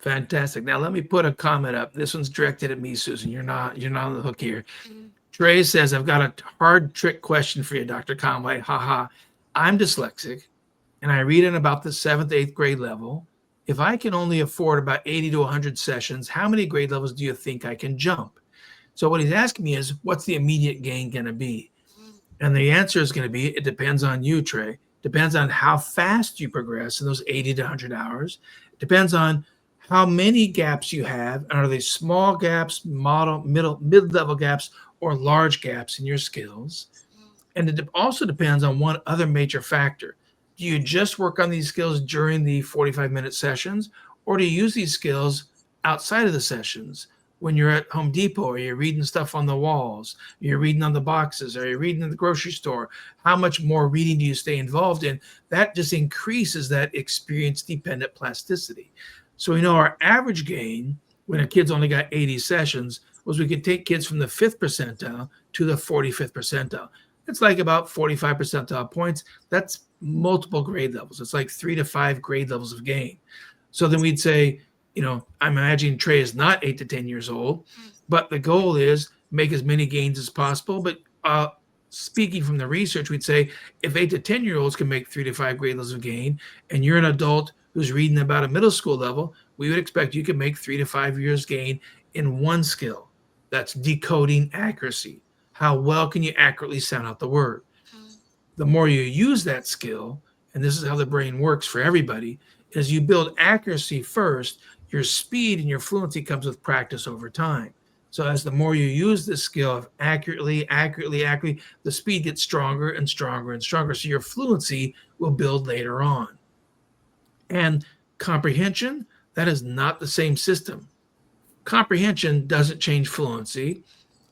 S2: Fantastic. Now let me put a comment up. This one's directed at me, Susan. You're not on the hook here. Trey says, I've got a hard trick question for you, Dr. Conway. Haha. I'm dyslexic and I read in about the seventh, eighth grade level. If I can only afford about 80 to 100 sessions, how many grade levels do you think I can jump? So, what he's asking me is, what's the immediate gain going to be? And the answer is going to be, it depends on you, Trey. Depends on how fast you progress in those 80 to 100 hours. It depends on how many gaps you have. And are they small gaps, mid-level gaps, or large gaps in your skills? And it also depends on one other major factor. Do you just work on these skills during the 45-minute sessions, or do you use these skills outside of the sessions when you're at Home Depot, or you're reading stuff on the walls, you're reading on the boxes, or you're reading in the grocery store? How much more reading do you stay involved in? That just increases that experience dependent plasticity. So we know our average gain when a kid's only got 80 sessions was we could take kids from the fifth percentile to the 45th percentile. It's like about 45 percentile points. That's multiple grade levels. It's like 3 to 5 grade levels of gain. So then we'd say, I'm imagining Trey is not 8 to 10 years old, but the goal is make as many gains as possible. But speaking from the research, we'd say if 8 to 10-year-olds can make 3 to 5 grade levels of gain, and you're an adult who's reading about a middle school level, we would expect you can make 3 to 5 years gain in one skill. That's decoding accuracy. How well can you accurately sound out the word? The more you use that skill, and this is how the brain works for everybody, is you build accuracy first. Your speed and your fluency comes with practice over time. So as the more you use this skill of accurately, the speed gets stronger and stronger and stronger. So your fluency will build later on. And comprehension, that is not the same system. Comprehension doesn't change fluency,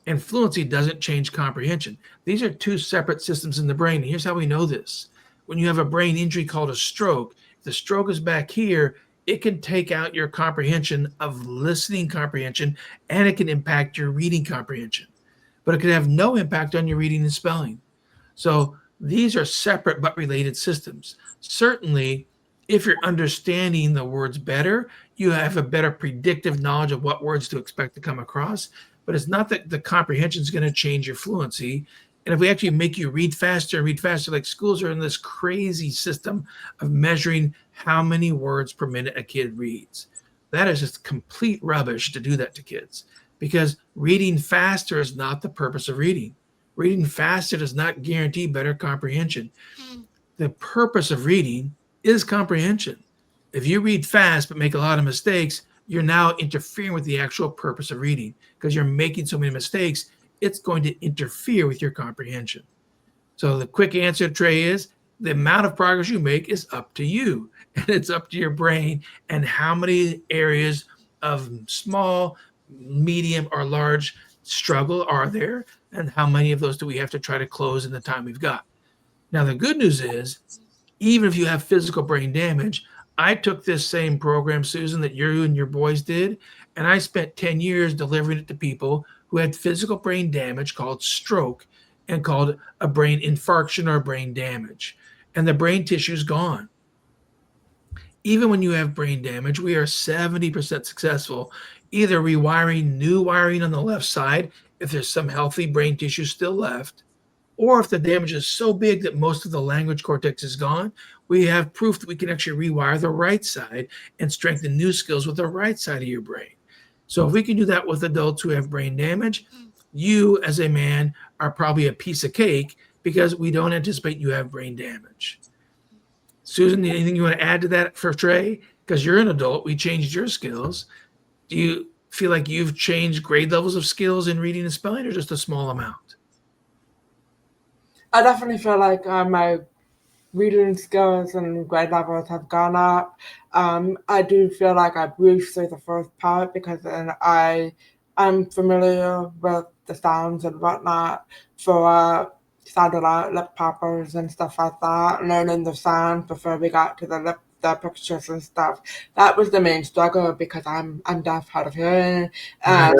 S2: and fluency doesn't change comprehension. These are two separate systems in the brain. And here's how we know this. When you have a brain injury called a stroke, if the stroke is back here, it can take out your comprehension of listening comprehension, and it can impact your reading comprehension. But it can have no impact on your reading and spelling. So these are separate but related systems. Certainly, if you're understanding the words better, you have a better predictive knowledge of what words to expect to come across. But it's not that the comprehension is going to change your fluency. And if we actually make you read faster, like schools are in this crazy system of measuring how many words per minute a kid reads. That is just complete rubbish to do that to kids, because reading faster is not the purpose of reading. Reading faster does not guarantee better comprehension. The purpose of reading is comprehension. If you read fast but make a lot of mistakes, you're now interfering with the actual purpose of reading, because you're making so many mistakes, it's going to interfere with your comprehension. So the quick answer, Trey, is the amount of progress you make is up to you, and it's up to your brain and how many areas of small, medium, or large struggle are there, and how many of those do we have to try to close in the time we've got. Now, the good news is, even if you have physical brain damage, I took this same program, Susan, that you and your boys did, and I spent 10 years delivering it to people who had physical brain damage called stroke and called a brain infarction or brain damage. And the brain tissue is gone. Even when you have brain damage, we are 70% successful, either rewiring new wiring on the left side, if there's some healthy brain tissue still left, or if the damage is so big that most of the language cortex is gone, we have proof that we can actually rewire the right side and strengthen new skills with the right side of your brain. So if we can do that with adults who have brain damage, you as a man are probably a piece of cake, because we don't anticipate you have brain damage. Susan, anything you want to add to that for Trey? Because you're an adult, we changed your skills. Do you feel like you've changed grade levels of skills in reading and spelling, or just a small amount?
S1: I definitely feel like my reading skills and grade levels have gone up. I do feel like I breezed through the first part, because then I'm familiar with the sounds and whatnot for sounding out lip poppers and stuff like that, learning the sound before we got to the pictures and stuff. That was the main struggle, because I'm deaf, hard of hearing, and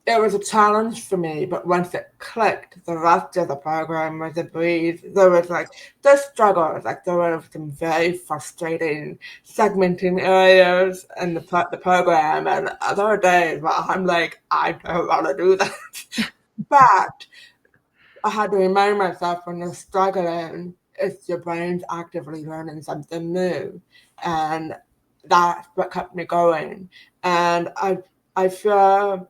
S1: it was a challenge for me, but once it clicked, the rest of the program was a breeze. There was the struggles, there were some very frustrating segmenting areas in the program, and other days where I'm like, I don't want to do that. But I had to remind myself, when you're struggling, it's your brain's actively learning something new, and that's what kept me going. And I feel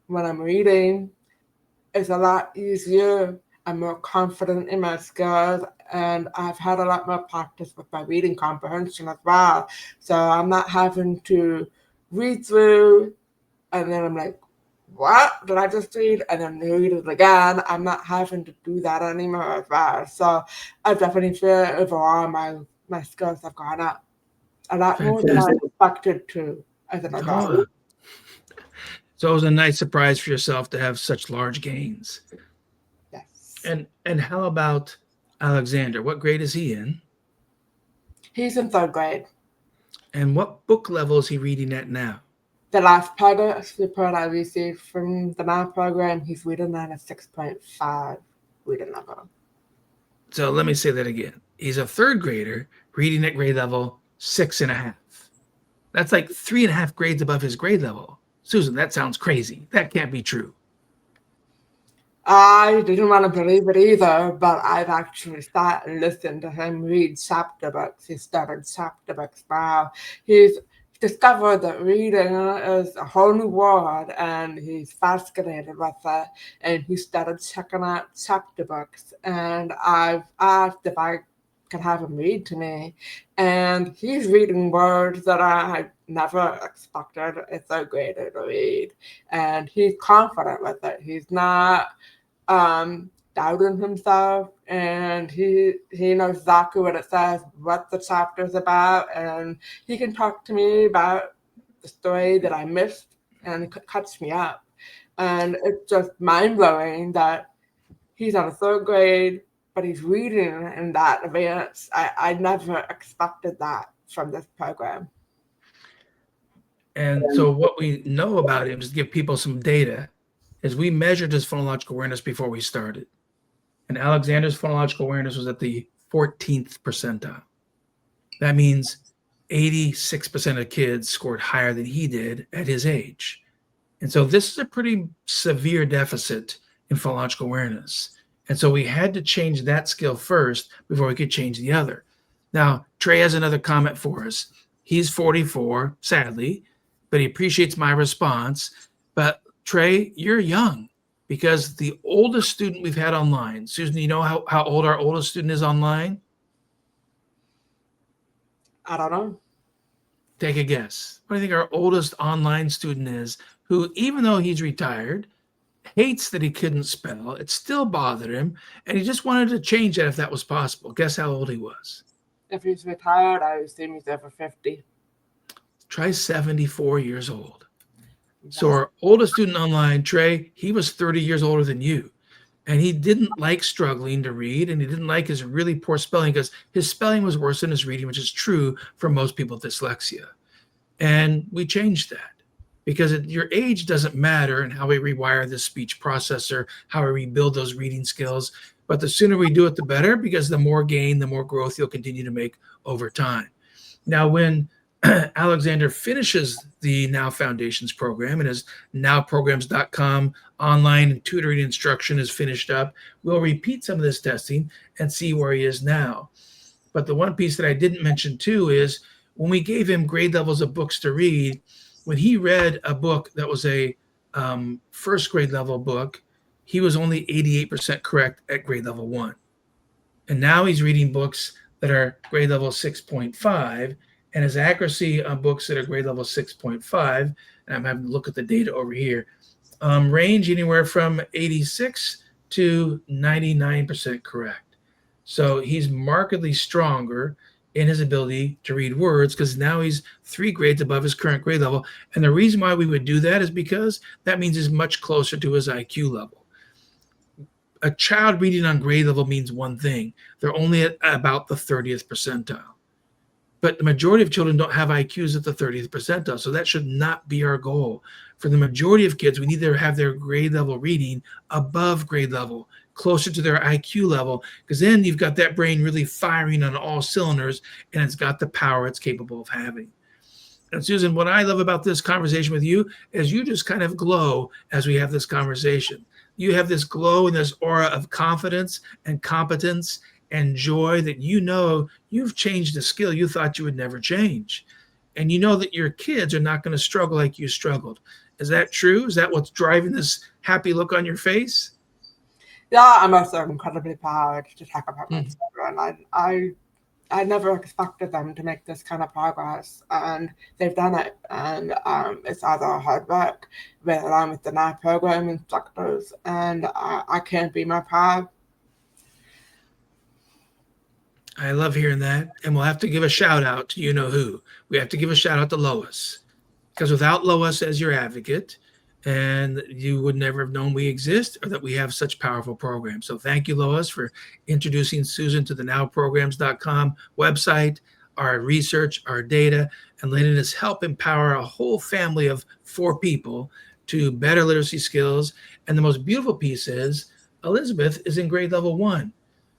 S1: when I'm reading, it's a lot easier. I'm more confident in my skills, and I've had a lot more practice with my reading comprehension as well. So I'm not having to read through and then I'm like, what did I just read? And then read it again. I'm not having to do that anymore as well. So I definitely feel overall my skills have gone up a lot more than I expected to as an adult.
S2: So it was a nice surprise for yourself to have such large gains.
S1: Yes.
S2: And how about Alexander? What grade is he in?
S1: He's in third grade.
S2: And what book level is he reading at now?
S1: The last progress report I received from the math program, he's reading at a 6.5 reading level.
S2: So let me say that again. He's a third grader reading at grade level 6.5. That's like 3.5 grades above his grade level. Susan, that sounds crazy. That can't be true.
S1: I didn't want to believe it either, but I've actually sat and listened to him read chapter books. He started chapter books now. He's discovered that reading is a whole new world and he's fascinated with it. And he started checking out chapter books. And I've asked if I can have him read to me. And he's reading words that I never expected a third grader to read. And he's confident with it. He's not doubting himself, and he knows exactly what it says, what the chapter's about, and he can talk to me about the story that I missed, and it cuts me up. And it's just mind blowing that he's on a third grade, but he's reading in that advance. I never expected that from this program.
S2: And so what we know about him, just to give people some data, is we measured his phonological awareness before we started. And Alexander's phonological awareness was at the 14th percentile. That means 86% of kids scored higher than he did at his age. And so this is a pretty severe deficit in phonological awareness. And so we had to change that skill first before we could change the other. Now, Trey has another comment for us. He's 44, sadly, but he appreciates my response. But Trey, you're young, because the oldest student we've had online, Susan, you know how old our oldest student is online?
S1: I don't know.
S2: Take a guess. What do you think our oldest online student is, who, even though he's retired, hates that he couldn't spell? It still bothered him, and he just wanted to change that if that was possible. Guess how old he was?
S1: If he's retired, I assume he's over 50.
S2: Try 74 years old. So our oldest student online, Trey, he was 30 years older than you. And he didn't like struggling to read, and he didn't like his really poor spelling because his spelling was worse than his reading, which is true for most people with dyslexia. And we changed that because your age doesn't matter and how we rewire the speech processor, how we rebuild those reading skills. But the sooner we do it, the better, because the more gain, the more growth you'll continue to make over time. Now, when Alexander finishes the Now Foundations program and his nowprograms.com online tutoring instruction is finished up, we'll repeat some of this testing and see where he is now. But the one piece that I didn't mention too is when we gave him grade levels of books to read, when he read a book that was a first grade level book, he was only 88% correct at grade level 1. And now he's reading books that are grade level 6.5, and his accuracy on books that are grade level 6.5, and I'm having to look at the data over here, range anywhere from 86 to 99% correct. So he's markedly stronger in his ability to read words because now he's 3 grades above his current grade level. And the reason why we would do that is because that means he's much closer to his IQ level. A child reading on grade level means one thing. They're only at about the 30th percentile. But the majority of children don't have IQs at the 30th percentile, so that should not be our goal. For the majority of kids, we need to have their grade level reading above grade level, closer to their IQ level, because then you've got that brain really firing on all cylinders, and it's got the power it's capable of having. And Susan, what I love about this conversation with you is you just kind of glow as we have this conversation. You have this glow and this aura of confidence and competence and joy that you know you've changed a skill you thought you would never change. And you know that your kids are not going to struggle like you struggled. Is that true? Is that what's driving this happy look on your face?
S1: Yeah, I'm also incredibly proud to talk about my children. I never expected them to make this kind of progress, and they've done it. And it's either hard work, along with the NAP program instructors, and I can't be more proud.
S2: I love hearing that. And we'll have to give a shout out to you know who. We have to give a shout out to Lois, because without Lois as your advocate, and you would never have known we exist or that we have such powerful programs. So thank you, Lois, for introducing Susan to the nowprograms.com website, our research, our data, and letting us help empower a whole family of 4 people to better literacy skills. And the most beautiful piece is Elizabeth is in grade level 1.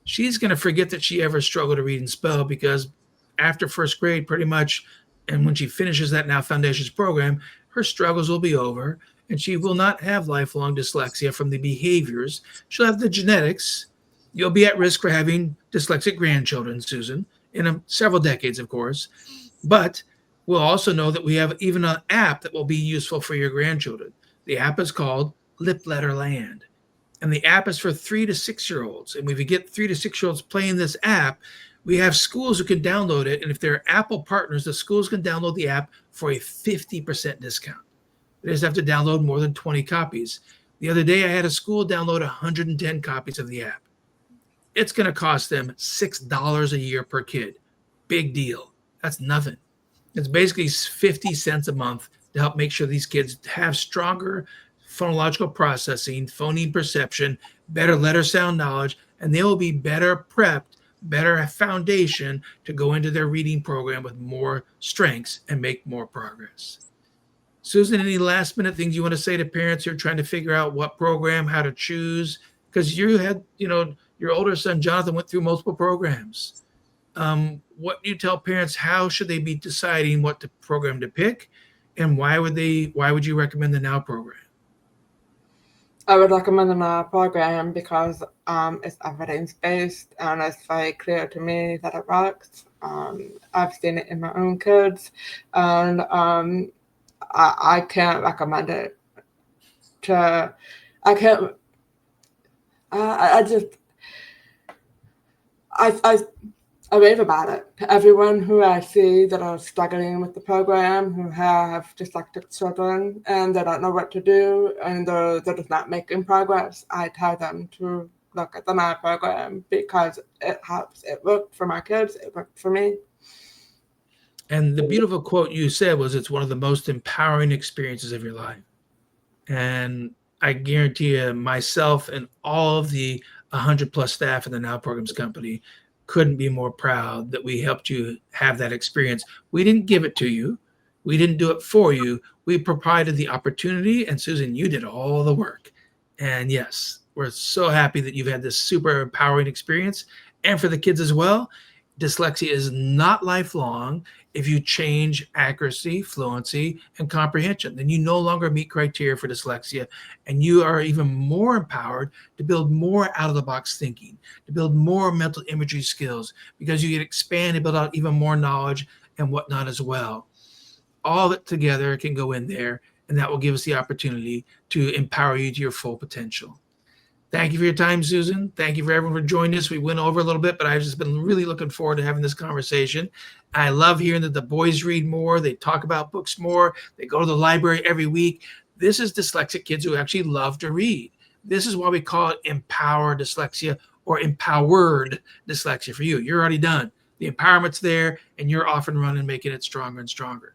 S2: She's going to forget that she ever struggled to read and spell, because after first grade, pretty much, and when she finishes that Now Foundations program, her struggles will be over, and she will not have lifelong dyslexia from the behaviors. She'll have the genetics. You'll be at risk for having dyslexic grandchildren, Susan, in several decades, of course. But we'll also know that we have even an app that will be useful for your grandchildren. The app is called Lip Letter Land. And the app is for 3 to 6 year olds. And if we get 3 to 6 year olds playing this app, we have schools who can download it. And if they're Apple partners, the schools can download the app for a 50% discount. They just have to download more than 20 copies. The other day, I had a school download 110 copies of the app. It's going to cost them $6 a year per kid. Big deal. That's nothing. It's basically 50 cents a month to help make sure these kids have stronger phonological processing, phoneme perception, better letter sound knowledge, and they will be better prepped, better foundation to go into their reading program with more strengths and make more progress. Susan, any last minute things you want to say to parents who are trying to figure out what program, how to choose? Because you had, your older son, Jonathan, went through multiple programs. What do you tell parents? How should they be deciding what program to pick? And why would you recommend the Now program?
S1: I would recommend the Now program because it's evidence-based and it's very clear to me that it works. I've seen it in my own kids, and I can't recommend it to, I can't, I rave about it to everyone who I see that are struggling with the program, who have dyslexic children and they don't know what to do and they're just not making progress. I tell them to look at the Now program because it helps. It worked for my kids. It worked for me.
S2: And the beautiful quote you said was, it's one of the most empowering experiences of your life. And I guarantee you, myself and all of the 100 plus staff in the Now Programs company couldn't be more proud that we helped you have that experience. We didn't give it to you. We didn't do it for you. We provided the opportunity, and Susan, you did all the work. And yes, we're so happy that you've had this super empowering experience. And for the kids as well, dyslexia is not lifelong. If you change accuracy, fluency, and comprehension, then you no longer meet criteria for dyslexia, and you are even more empowered to build more out-of-the-box thinking, to build more mental imagery skills, because you get expand and build out even more knowledge and whatnot as well. All of it together can go in there, and that will give us the opportunity to empower you to your full potential. Thank you for your time, Susan. Thank you for everyone for joining us. We went over a little bit, but I've just been really looking forward to having this conversation. I love hearing that the boys read more. They talk about books more. They go to the library every week. This is dyslexic kids who actually love to read. This is why we call it empowered dyslexia or empowered dyslexia for you. You're already done. The empowerment's there, and you're off and running, making it stronger and stronger.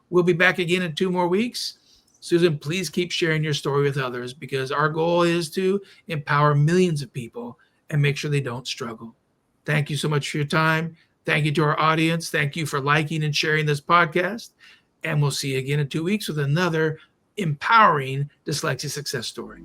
S2: We'll be back again in 2 more weeks. Susan, please keep sharing your story with others, because our goal is to empower millions of people and make sure they don't struggle. Thank you so much for your time. Thank you to our audience. Thank you for liking and sharing this podcast. And we'll see you again in 2 weeks with another empowering dyslexia success story.